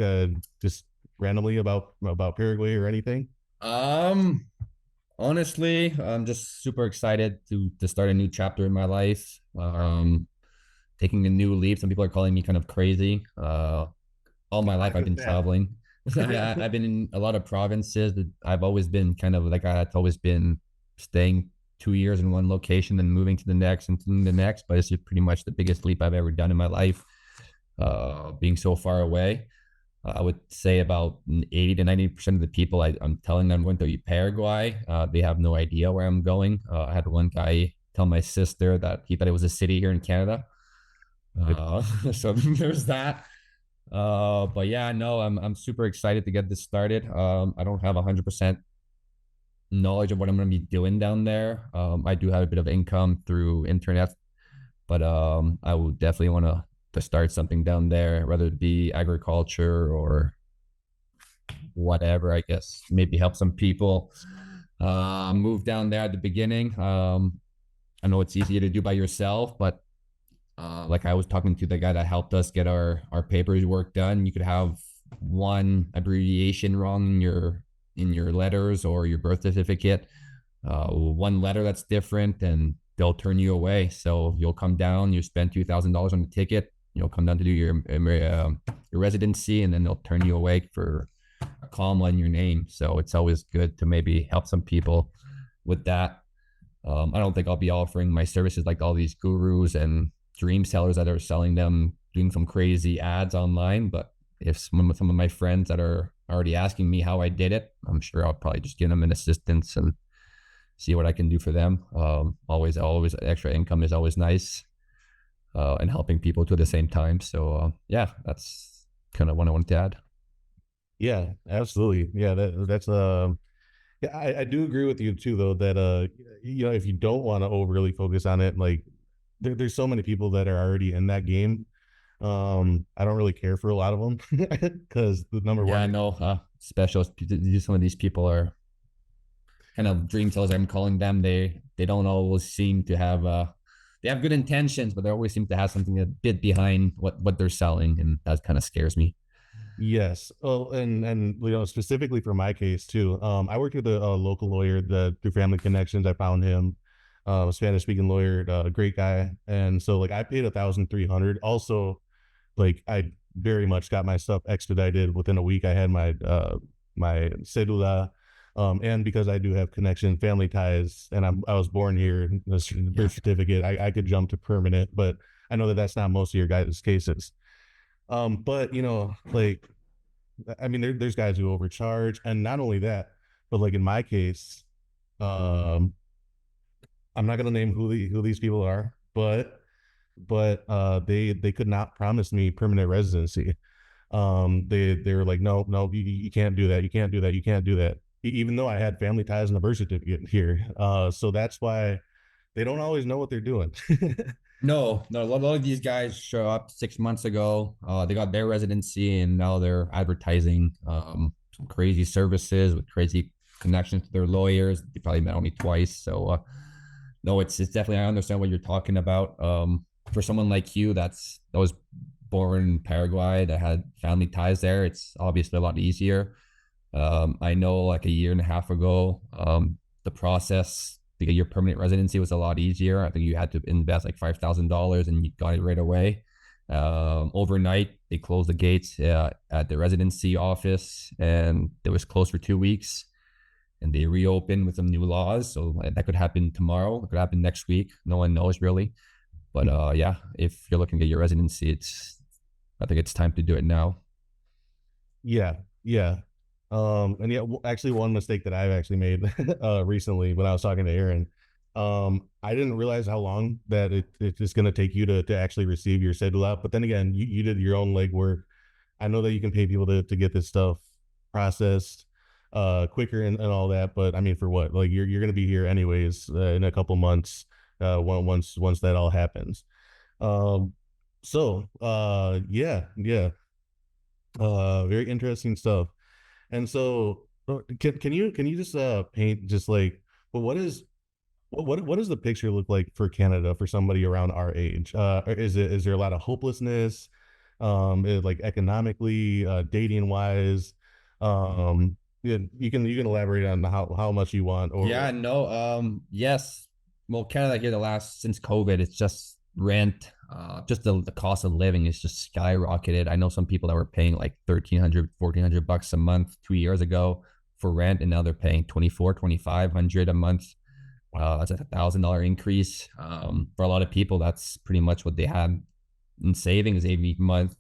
uh just randomly about Paraguay or anything? Um, Honestly, I'm just super excited to start a new chapter in my life. Taking a new leap. Some people are calling me kind of crazy. All my life Fine I've with been that. traveling. I've been in a lot of provinces. I've always been kind of like I've always been staying 2 years in one location, then moving to the next and to the next. But it's just pretty much the biggest leap I've ever done in my life. Being so far away. I would say about 80 to 90% of the people I'm telling them I'm going to Paraguay, they have no idea where I'm going. I had one guy tell my sister that he thought it was a city here in Canada. So there's that. But yeah, no, I'm super excited to get this started. I don't have 100% knowledge of what I'm going to be doing down there. I do have a bit of income through internet, but I would definitely want to start something down there, whether it be agriculture or whatever. I guess maybe help some people move down there at the beginning. I know it's easier to do by yourself, but like I was talking to the guy that helped us get our paperwork done. You could have one abbreviation wrong in your letters or your birth certificate. one letter that's different, and they'll turn you away. So you'll come down, you spend $2,000 on the ticket, you'll come down to do your residency, and then they'll turn you away for a comma in your name. So it's always good to maybe help some people with that. I don't think I'll be offering my services like all these gurus and dream sellers that are selling them, doing some crazy ads online. But if some of my friends that are already asking me how I did it, I'm sure I'll probably just give them an assistance and see what I can do for them. Always extra income is always nice, and helping people too at the same time. So yeah, that's kind of what I wanted to add. Yeah, absolutely. Yeah, that's yeah, I do agree with you too, though, that if you don't want to overly focus on it, like there's so many people that are already in that game. I don't really care for a lot of them because the number Yeah, one, I know. Special. Some of these people are kind of dream sellers. I'm calling them. They don't always seem to have they have good intentions, but they always seem to have something a bit behind what they're selling, and that kind of scares me. yes. Oh, and specifically for my case too. I worked with a local lawyer that through family connections I found him. A Spanish speaking lawyer, a great guy, and so like I paid 1,300. Also, like I very much got my stuff expedited within a week. I had my cedula, and because I do have connection, family ties, and I was born here, the Yeah. birth certificate, I could jump to permanent, but I know that that's not most of your guys' cases. But like I mean, there's guys who overcharge, and not only that, but like in my case, um, I'm not gonna name who these people are, but they could not promise me permanent residency. They were like, no, no, you can't do that, you can't do that, you can't do that. Even though I had family ties and a birth certificate here, so that's why they don't always know what they're doing. No, no. A lot of these guys show up 6 months ago. They got their residency, and now they're advertising some crazy services with crazy connections to their lawyers. They probably met me twice. So no, it's definitely, I understand what you're talking about. For someone like you that was born in Paraguay, that had family ties there, it's obviously a lot easier. I know like a year and a half ago, the process to get your permanent residency was a lot easier. I think you had to invest like $5,000 and you got it right away. Overnight, they closed the gates at the residency office, and it was closed for 2 weeks. And they reopened with some new laws, so that could happen tomorrow. It could happen next week. No one knows really. But yeah, if you're looking at your residency, I think it's time to do it now. Yeah, yeah. And yeah, actually, one mistake that I've actually made recently when I was talking to Aaron, I didn't realize how long that it's going to take you to actually receive your cedula. But then again, you did your own legwork. I know that you can pay people to get this stuff processed quicker and all that. But I mean, for what? Like you're going to be here anyways in a couple months once that all happens. Um, so yeah, yeah. Very interesting stuff. And so, can you just paint just like, well, what does the picture look like for Canada for somebody around our age? Is there a lot of hopelessness, like economically, dating wise? Yeah, you can elaborate on how much you want or Yeah, no, yes. Well, Canada here, the last since COVID, it's just rent, just the cost of living is just skyrocketed. I know some people that were paying like 1,300, 1,400 bucks a month 2 years ago for rent, and now they're paying 24, 2,500 a month. That's a $1,000 increase. For a lot of people, that's pretty much what they had in savings every month.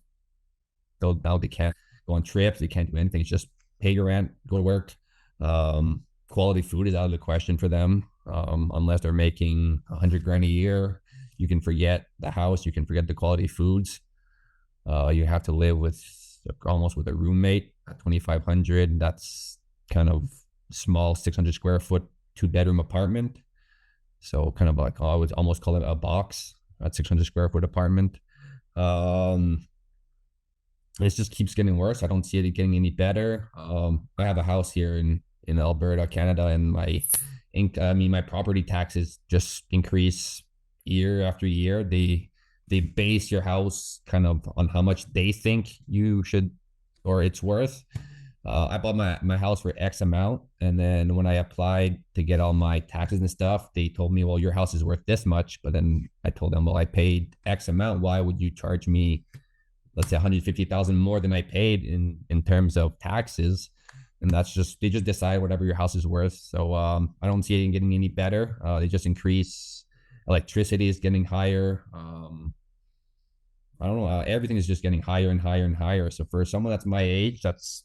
So now they can't go on trips, they can't do anything. It's just pay your rent, go to work. Quality food is out of the question for them, unless they're making 100 grand a year. You can forget the house, you can forget the quality foods. You have to live with almost with a roommate at 2,500. That's kind of small, 600 square foot, 2 bedroom apartment. So kind of like, I would almost call it a box at 600 square foot apartment. Um, it just keeps getting worse. I don't see it getting any better. I have a house here in Alberta, Canada, and my property taxes just increase year after year. They base your house kind of on how much they think you should or it's worth. I bought my house for X amount, and then when I applied to get all my taxes and stuff, they told me, well, your house is worth this much. But then I told them, well, I paid X amount. Why would you charge me, let's say, 150,000 more than I paid in terms of taxes? And that's just, they just decide whatever your house is worth. So I don't see it getting any better. They just increase. Electricity is getting higher. I don't know. Everything is just getting higher and higher and higher. So for someone that's my age, that's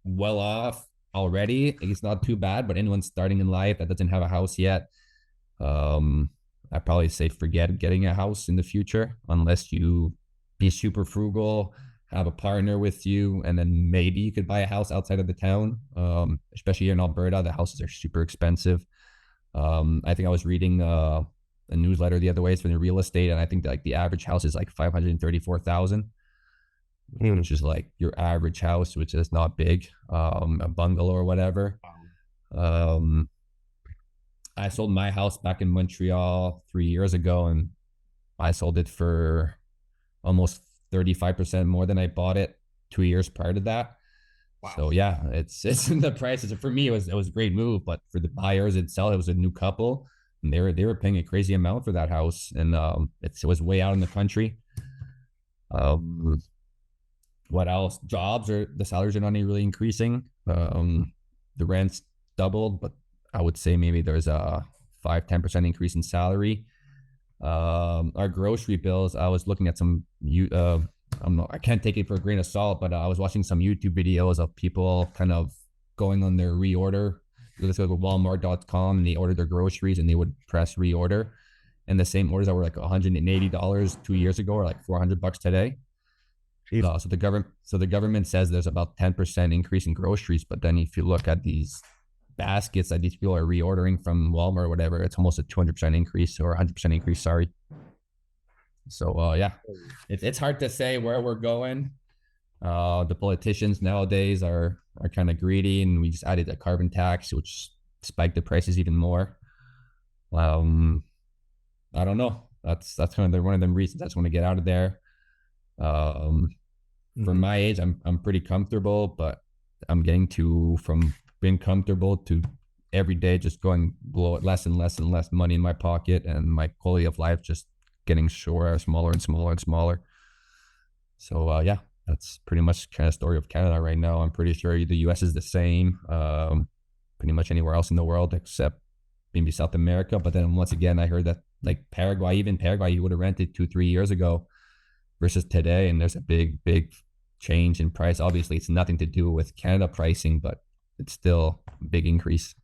well off already. It's not too bad, but anyone starting in life that doesn't have a house yet, I probably say forget getting a house in the future unless you be super frugal, have a partner with you, and then maybe you could buy a house outside of the town. Especially here in Alberta, the houses are super expensive. I think I was reading a newsletter the other way. It's from the real estate, and I think like the average house is like 534,000, which is like your average house, which is not big, a bungalow or whatever. Um, I sold my house back in Montreal 3 years ago, and I sold it for almost 35% more than I bought it 2 years prior to that. Wow. So yeah, it's in the prices. For me, it was a great move, but for the buyers itself, it was a new couple, and they were paying a crazy amount for that house, and it was way out in the country. What else? The salaries are not really increasing. The rent's doubled, but I would say maybe there's a 5-10% increase in salary. Our grocery bills, I was looking at some I can't take it for a grain of salt, but I was watching some YouTube videos of people kind of going on their reorder. Let's go to Walmart.com and they order their groceries and they would press reorder. And the same orders that were like $180 2 years ago are like $400 today. So the government says there's about 10% increase in groceries, but then if you look at these baskets that these people are reordering from Walmart or whatever, it's almost a 200% increase or 100% increase. Sorry. So yeah, it's hard to say where we're going. The politicians nowadays are kind of greedy, and we just added a carbon tax, which spiked the prices even more. I don't know. That's kind of one of them reasons I just want to get out of there. For my age, I'm pretty comfortable, but I'm getting from being comfortable to every day just going below less and less and less money in my pocket, and my quality of life just getting smaller and smaller and smaller. So yeah, that's pretty much kind of story of Canada right now. I'm pretty sure the US is the same, pretty much anywhere else in the world except maybe South America. But then once again, I heard that like Paraguay, you would have rented 2-3 years ago versus today, and there's a big change in price. Obviously, it's nothing to do with Canada pricing, but it's still a big increase.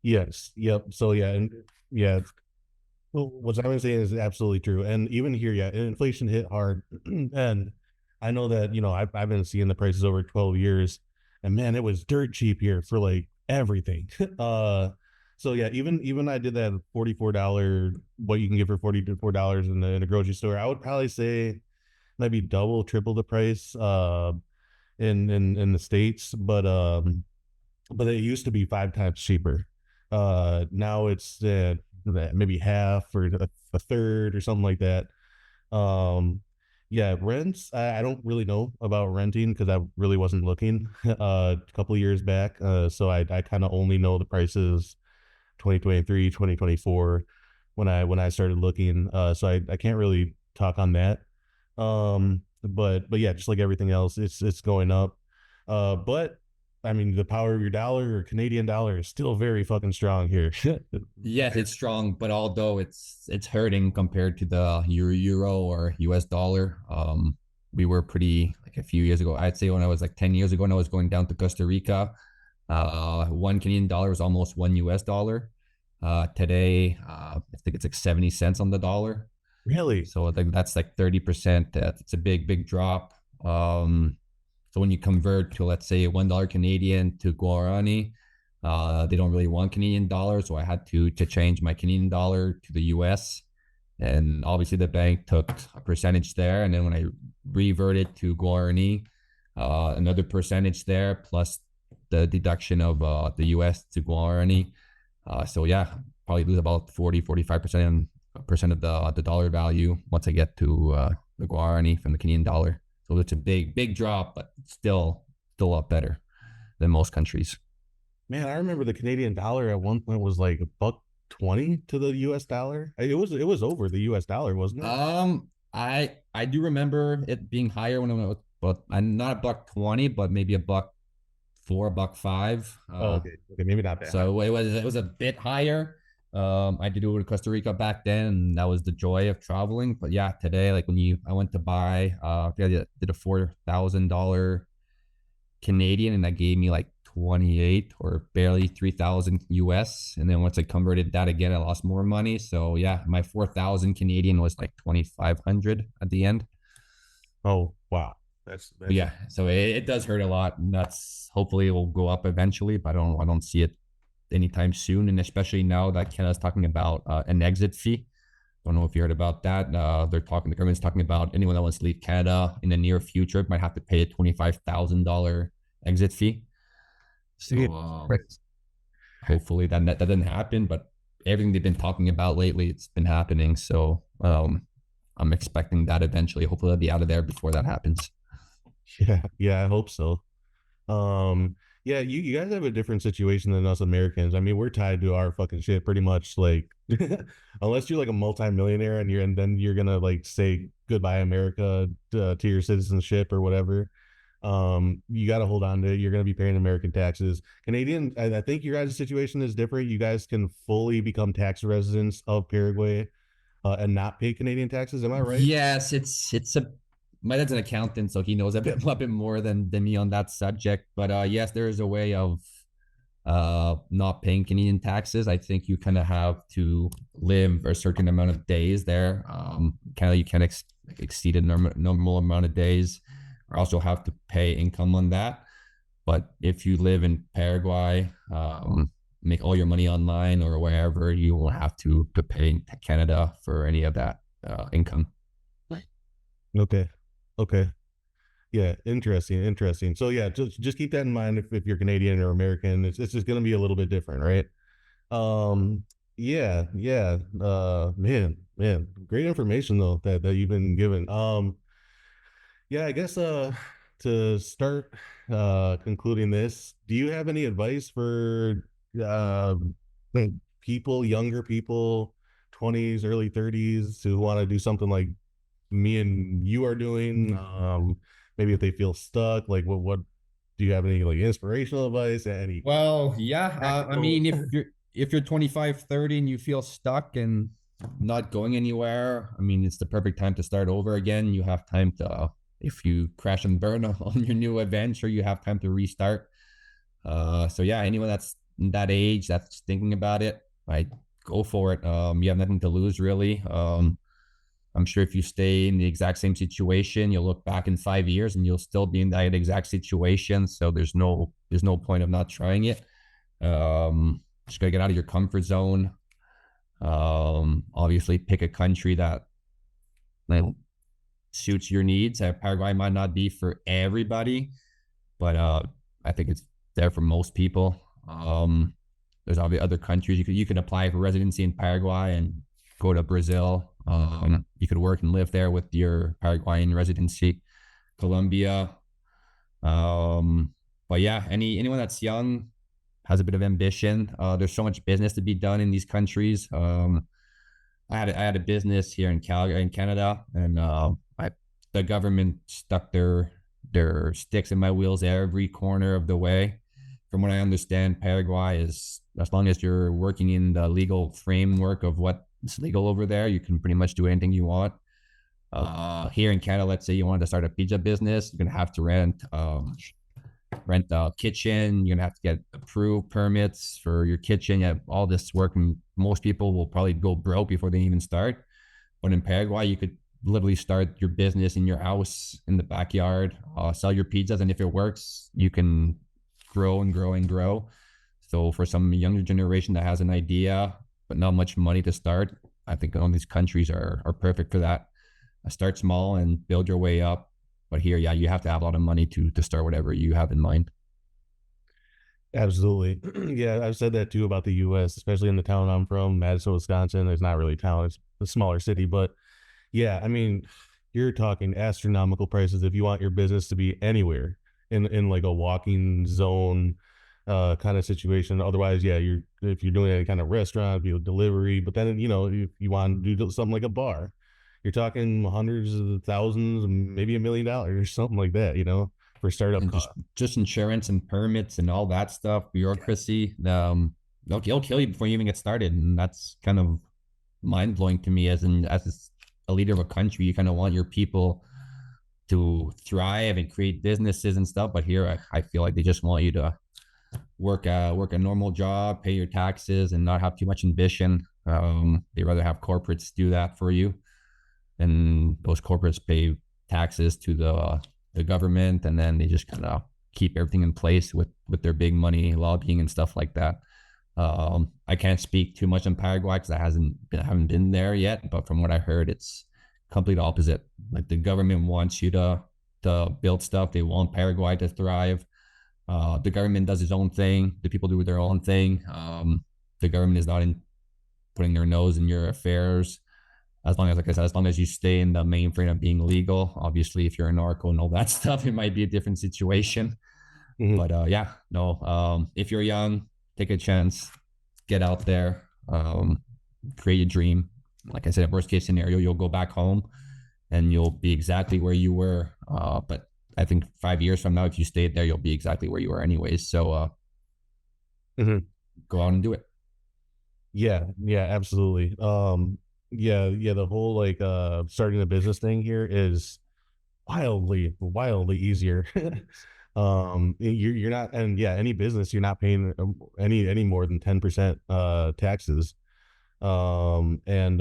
Yes. Yep. So yeah, and yeah. Well, what I'm saying is absolutely true. And even here, yeah, inflation hit hard. And I know that, I've been seeing the prices over 12 years, and man, it was dirt cheap here for like everything. So yeah, even I did that $44, what you can get for $44 in a grocery store. I would probably say maybe double, triple the price in the States, but it used to be 5 times cheaper. Now it's maybe half or a third or something like that. Yeah, rents. I don't really know about renting because I really wasn't looking a couple of years back. So I kind of only know the prices 2023, 2024 when I started looking. So I can't really talk on that. But yeah, just like everything else, it's going up. But I mean, the power of your dollar or Canadian dollar is still very fucking strong here. Yes, it's strong, but although it's hurting compared to the euro or US dollar, we were pretty like a few years ago. I'd say when I was like 10 years ago, and I was going down to Costa Rica, one Canadian dollar was almost one US dollar. Today, I think it's like 70 cents on the dollar. Really? So I think that's like 30%. It's a big drop. So when you convert to, let's say, $1 Canadian to Guarani, they don't really want Canadian dollars, so I had to change my Canadian dollar to the US. And obviously the bank took a percentage there, and then when I reverted to Guarani, another percentage there plus the deduction of the US to Guarani. So yeah, probably lose about 40-45% of the dollar value once I get to the Guarani from the Canadian dollar. So it's a big drop, but still still a lot better than most countries. Man, I remember the Canadian dollar at one point was like a buck 20 to the US dollar. It was over the US dollar, wasn't it? I do remember it being higher when I was, but I'm not a buck 20, but maybe a buck four, buck five. Oh, okay. Okay, maybe not that high. So it was a bit higher. I did go to Costa Rica back then, and that was the joy of traveling. But yeah, today, like I went to buy, I did a $4,000 Canadian, and that gave me like 28 or barely 3,000 US. And then once I converted that again, I lost more money. So yeah, my 4,000 Canadian was like 2,500 at the end. Oh, wow. But That's yeah, so it does hurt a lot, and that's hopefully it will go up eventually, but I don't see it anytime soon, and especially now that Canada's talking about an exit fee. Don't know if you heard about that. The government's talking about anyone that wants to leave Canada in the near future might have to pay a $25,000 exit fee. yeah. So hopefully that doesn't happen, but everything they've been talking about lately, it's been happening. So I'm expecting that eventually. Hopefully, they'll be out of there before that happens. Yeah, I hope so. Yeah, you guys have a different situation than us Americans. I mean, we're tied to our fucking shit pretty much. Like, unless you're like a multimillionaire and then you're gonna like say goodbye America to your citizenship or whatever. You got to hold on to it. You're gonna be paying American taxes. Canadian, I think your guys' situation is different. You guys can fully become tax residents of Paraguay and not pay Canadian taxes. Am I right? Yes, it's a my dad's an accountant, so he knows a bit more than me on that subject. But yes, there is a way of not paying Canadian taxes. I think you kind of have to live a certain amount of days there. Kind of you can't exceed a normal amount of days, or also have to pay income on that. But if you live in Paraguay, make all your money online or wherever, you will have to pay Canada for any of that income. Okay. Okay. Yeah, interesting. So yeah, just keep that in mind if you're Canadian or American. It's just gonna be a little bit different, right? Um, yeah. Man, great information though that you've been given. Yeah, I guess to start concluding this, do you have any advice for uh like younger people, 20s, early 30s who want to do something like me and you are doing? Maybe if they feel stuck, like what do you have any like inspirational advice? Any Well, yeah. I practical? mean, if you're 25, 30 and you feel stuck and not going anywhere, I mean, it's the perfect time to start over again. You have time to, if you crash and burn on your new adventure, you have time to restart. So yeah, anyone that's in that age that's thinking about it, I go for it. You have nothing to lose really. I'm sure if you stay in the exact same situation, you'll look back in 5 years and you'll still be in that exact situation. So there's no point of not trying it. Just gotta get out of your comfort zone. Obviously, pick a country that like, suits your needs. Paraguay might not be for everybody, but I think it's there for most people. There's obviously other countries you can apply for residency in Paraguay and go to Brazil. You could work and live there with your Paraguayan residency. Colombia. But yeah, anyone that's young has a bit of ambition. There's so much business to be done in these countries. I had a business here in Calgary, in Canada, and the government stuck their sticks in my wheels every corner of the way. From what I understand, Paraguay is, as long as you're working in the legal framework of what's legal over there, you can pretty much do anything you want. Here in Canada, let's say you wanted to start a pizza business, you're gonna have to rent a kitchen. You're gonna have to get approved permits for your kitchen. You have all this work, and most people will probably go broke before they even start. But in Paraguay, you could literally start your business in your house, in the backyard, sell your pizzas, and if it works, you can grow and grow and grow. So for some younger generation that has an idea but not much money to start, I think all these countries are perfect for that. Start small and build your way up. But here, yeah, you have to have a lot of money to start whatever you have in mind. Absolutely. Yeah, I've said that too about the US, especially in the town I'm from, Madison, Wisconsin. It's not really a town, it's a smaller city, but yeah, I mean, you're talking astronomical prices if you want your business to be anywhere. in like a walking zone kind of situation. Otherwise, yeah, you're if you're doing any kind of restaurant, be a delivery. But then if you want to do something like a bar, you're talking hundreds of thousands, maybe $1 million or something like that. For startup And costs. just insurance and permits and all that stuff, bureaucracy. They'll kill you before you even get started, and that's kind of mind blowing to me. As a leader of a country, you kind of want your people to thrive and create businesses and stuff. But here, I feel like they just want you to work a normal job, pay your taxes, and not have too much ambition. They rather have corporates do that for you, and those corporates pay taxes to the government, and then they just kind of keep everything in place with their big money lobbying and stuff like that. I can't speak too much on Paraguay because I haven't been there yet, but from what I heard, it's complete opposite. Like the government wants you to build stuff. They want Paraguay to thrive. The government does its own thing. The people do their own thing. The government is not in putting their nose in your affairs. As long as, like I said, as long as you stay in the mainframe of being legal. Obviously, if you're a narco and all that stuff, it might be a different situation. Mhm. But yeah, no. If you're young, take a chance, get out there, create a dream. Like I said, worst case scenario, you'll go back home and you'll be exactly where you were. But I think 5 years from now, if you stayed there, you'll be exactly where you were anyways. So Mhm. go out and do it. Yeah, yeah, absolutely. Yeah, the whole like starting a business thing here is wildly easier. You're not, and yeah, any business you're not paying any more than 10% taxes. And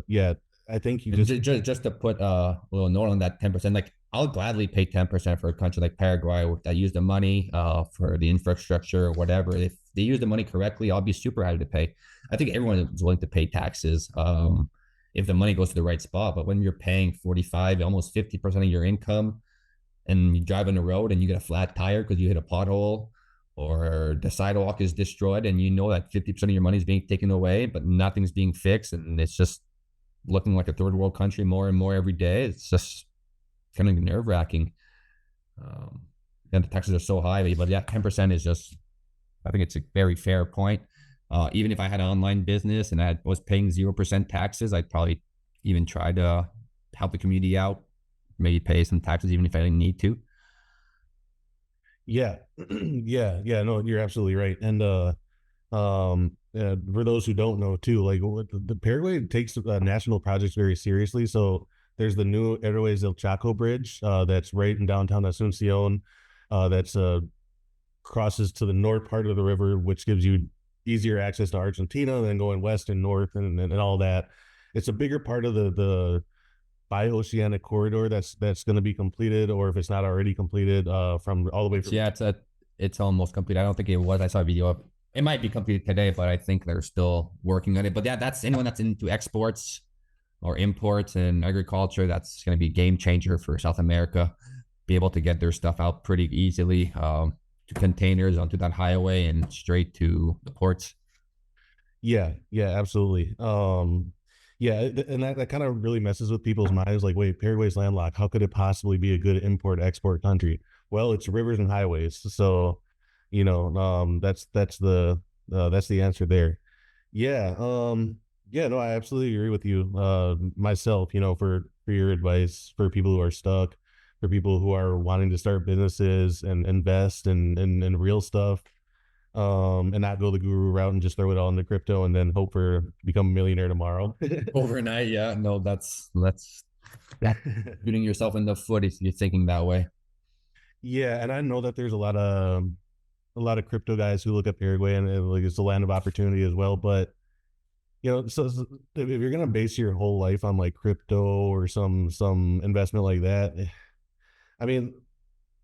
yeah, I think you And just just to put a little note on that 10%, like I'll gladly pay 10% for a country like Paraguay that use the money for the infrastructure or whatever. If they use the money correctly, I'll be super happy to pay. I think everyone is willing to pay taxes if the money goes to the right spot. But when you're paying 45, almost 50% of your income, and you drive on the road and you get a flat tire because you hit a pothole or the sidewalk is destroyed and you know that 50% of your money is being taken away, but nothing's being fixed, and it's just looking like a third world country more and more every day. It's just kind of nerve wracking. Um, and the taxes are so high, but yeah, 10% is just, I think it's a very fair point. Even if I had an online business and I was paying 0% taxes, I'd probably even try to help the community out, maybe pay some taxes, even if I didn't need to. yeah, yeah, no, you're absolutely right. And for those who don't know too, like the Paraguay takes national projects very seriously. So there's the new Airways del Chaco Bridge that's right in downtown Asunción. That's crosses to the north part of the river, which gives you easier access to Argentina than going west and north and all that. It's a bigger part of the bioceanic corridor that's going to be completed, or if it's not already completed, from all the way It's from. yeah, it's almost complete. I don't think it was. I saw a video of it. Might be completed today, but I think they're still working on it. But yeah, that's anyone that's into exports or imports and agriculture. That's going to be a game changer for South America. Be able to get their stuff out pretty easily to containers onto that highway and straight to the ports. Yeah, yeah, absolutely. Yeah, and that kind of really messes with people's minds. Like, wait, Paraguay's landlocked. How could it possibly be a good import export country? Well, it's rivers and highways. So, that's the answer there. Yeah, yeah, no, I absolutely agree with you. Myself, for your advice for people who are stuck, for people who are wanting to start businesses and invest in real stuff, and not go the guru route and just throw it all into crypto and then hope for become a millionaire tomorrow. Overnight, yeah. No, that's shooting yourself in the foot if you're thinking that way. Yeah, and I know that there's a lot of crypto guys who look at Paraguay and like it's a land of opportunity as well. But so if you're gonna base your whole life on like crypto or some investment like that, I mean,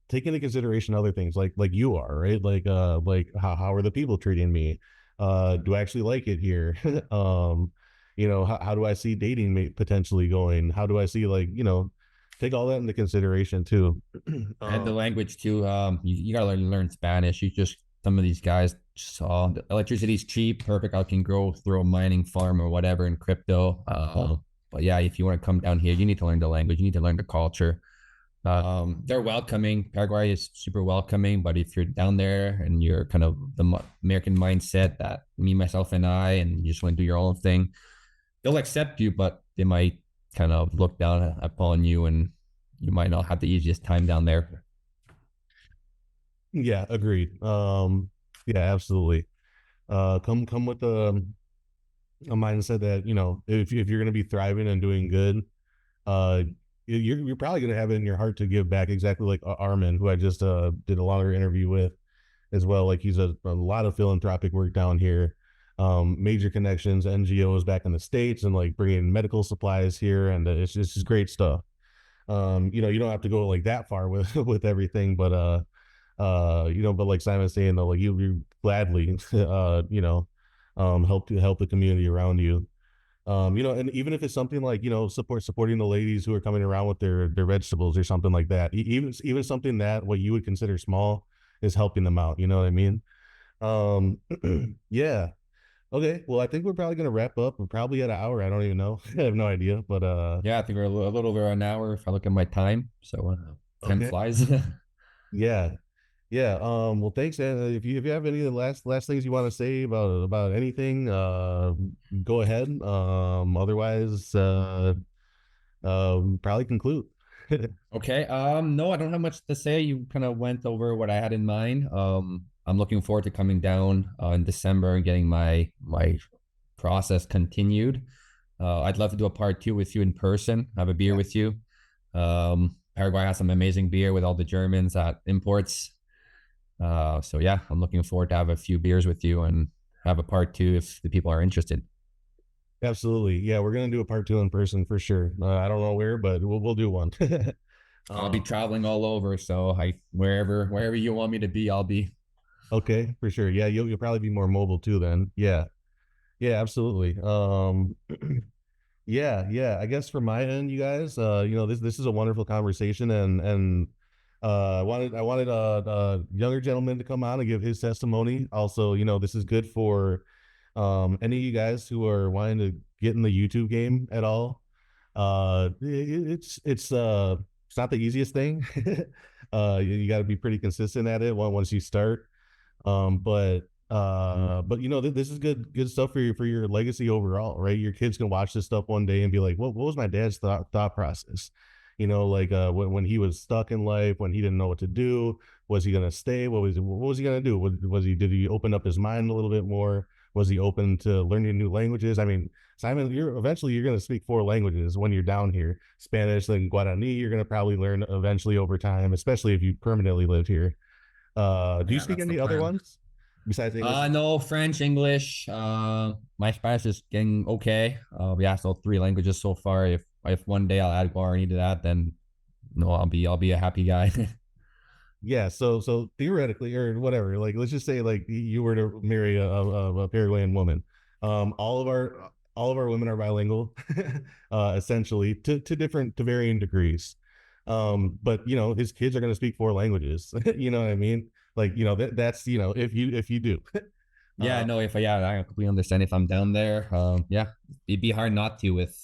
take into consideration other things like you are, right? Like how are the people treating me? Do I actually like it here? How do I see dating potentially going? How do I see, like, take all that into consideration too. And the um language too. You gotta learn Spanish. You just some of these guys saw the electricity's cheap, perfect. I can go through a mining farm or whatever in crypto. But yeah, if you want to come down here, you need to learn the language. You need to learn the culture. They're welcoming. Paraguay is super welcoming, but if you're down there and you're kind of the American mindset that me, myself, and I, and you just want to do your own thing, they'll accept you, but they might kind of look down upon you, and you might not have the easiest time down there. Yeah, agreed. Yeah, absolutely. Come with a mindset that, you know, if you're going to be thriving and doing good, uh, you're probably going to have it in your heart to give back, exactly like Armin, who I just did a longer interview with as well. Like he's a lot of philanthropic work down here, major connections, NGOs back in the States, and like bringing medical supplies here, and it's just great stuff. You know, you don't have to go like that far with with everything, but you know, but like Simon's saying though, like you gladly you know, help the community around you. You know, and even if it's something like, you know, supporting the ladies who are coming around with their vegetables or something like that, even something that what you would consider small is helping them out. You know what I mean? Um, yeah. Okay. Well, I think we're probably gonna wrap up. We're probably at an hour. I don't even know. I have no idea. But Yeah, I think we're a little over an hour if I look at my time. So time okay. flies. Yeah. Yeah. Well, thanks. And if you have any of the last things you want to say about anything, go ahead. Otherwise, probably conclude. Okay. No, I don't have much to say. You kind of went over what I had in mind. I'm looking forward to coming down in December and getting my process continued. I'd love to do a part two with you in person, have a beer Yeah. with you. Paraguay has some amazing beer with all the Germans at imports. So yeah, I'm looking forward to have a few beers with you and have a part two if the people are interested. Absolutely. Yeah, we're gonna do a part two in person for sure. I don't know where, but we'll do one. I'll be um, traveling all over, so I wherever you want me to be, I'll be. okay, for sure. Yeah, you'll probably be more mobile too then. Yeah. Yeah, absolutely. Yeah, yeah. I guess from my end, you guys, you know, this is a wonderful conversation, and I wanted a younger gentleman to come on and give his testimony. Also, you know, this is good for any of you guys who are wanting to get in the YouTube game at all. It's not the easiest thing. You got to be pretty consistent at it once you start. But you know, this is good stuff for your legacy overall, right? Your kids can watch this stuff one day and be like, what was my dad's thought process? You know, like when he was stuck in life, when he didn't know what to do, was he gonna stay? What was he gonna do? Was he did he open up his mind a little bit more? Was he open to learning new languages? I mean, Simon, you're gonna speak four languages when you're down here. Spanish, then Guarani, you're gonna probably learn eventually over time, especially if you permanently live here. Do you Yeah, speak that's the any other plan. ones besides English? No, French, English. My Spanish is getting okay. Yeah, so three languages so far. If one day I'll add Guarani to that, then no, I'll be a happy guy. Yeah, so theoretically or whatever, like let's just say like you were to marry a Paraguayan woman. All of our women are bilingual, essentially to varying degrees. But you know his kids are going to speak four languages. You know what I mean? Like you know that's you know if you do. Yeah, no, if yeah, I completely understand if I'm down there. Yeah, it'd be hard not to with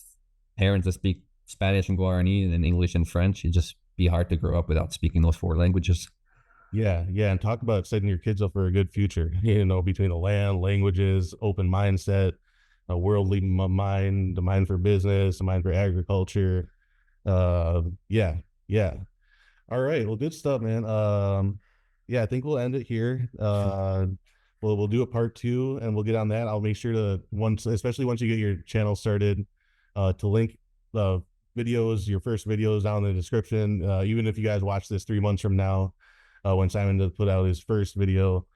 parents that speak Spanish and Guarani and then English and French. It'd just be hard to grow up without speaking those four languages. Yeah, yeah, and talk about setting your kids up for a good future. You know, between the land, languages, open mindset, a worldly mind, the mind for business, the mind for agriculture. Yeah, yeah. All right, well, good stuff, man. Yeah, I think we'll end it here. We'll do a part two, and we'll get on that. I'll make sure to once, especially once you get your channel started, to link the videos, your first videos down in the description. Even if you guys watch this 3 months from now, when Simon does put out his first video.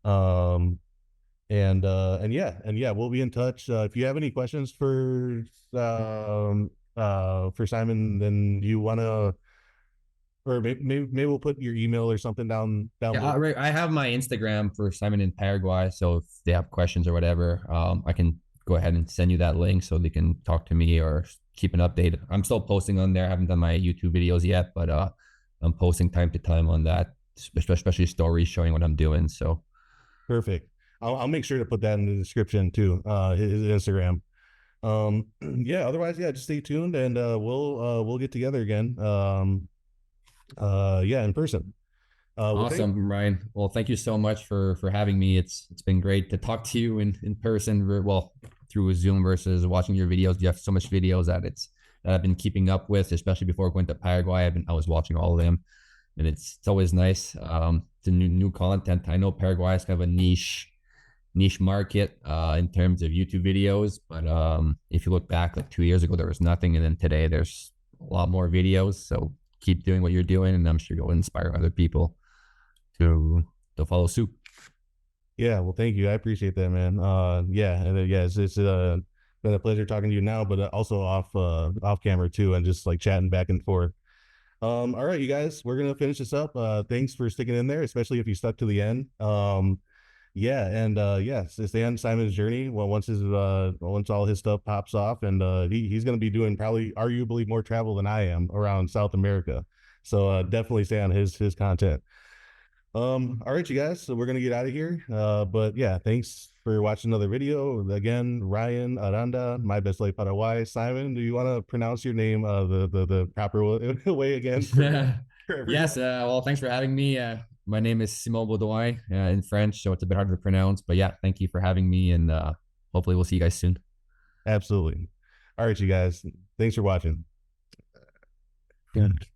Um, and yeah, we'll be in touch. If you have any questions for Simon, then you want to, or maybe we'll put your email or something down Yeah, below. I have my Instagram for Simon in Paraguay. So if they have questions or whatever, I can go ahead and send you that link so they can talk to me or keep an update. I'm still posting on there. I haven't done my YouTube videos yet, but I'm posting time to time on that, especially stories showing what I'm doing. So Perfect. I'll make sure to put that in the description too. His Instagram. Yeah. Otherwise, yeah, just stay tuned, and we'll get together again. Yeah, in person. Well, thank Awesome, Ryan. Well, thank you so much for having me. It's been great to talk to you in person. Well, through Zoom versus watching your videos. You have so much videos that I've been keeping up with, especially before going to Paraguay. I was watching all of them, and it's always nice to new content. I know Paraguay is kind of a niche market in terms of YouTube videos, but if you look back like 2 years ago, there was nothing, and then today there's a lot more videos. So keep doing what you're doing, and I'm sure you'll inspire other people to follow suit. Yeah, well, thank you. I appreciate that, man. Yeah, and yeah, it's been a pleasure talking to you now, but also off camera too, and just like chatting back and forth. All right, you guys, we're gonna finish this up. Thanks for sticking in there, especially if you stuck to the end. Yeah, and yes, it's the end Simon's journey. Well, once all his stuff pops off, and he's gonna be doing probably arguably more travel than I am around South America. So definitely stay on his content. All right, you guys. So we're gonna get out of here. But yeah, thanks for watching another video. Again, Ryan Aranda, my best life Paraguay. Simon, do you want to pronounce your name the proper way again for everyone? Yes. Well, thanks for having me. My name is Simon Beaudoin in French, so it's a bit hard to pronounce. But yeah, thank you for having me, and hopefully we'll see you guys soon. Absolutely. All right, you guys. Thanks for watching. Good.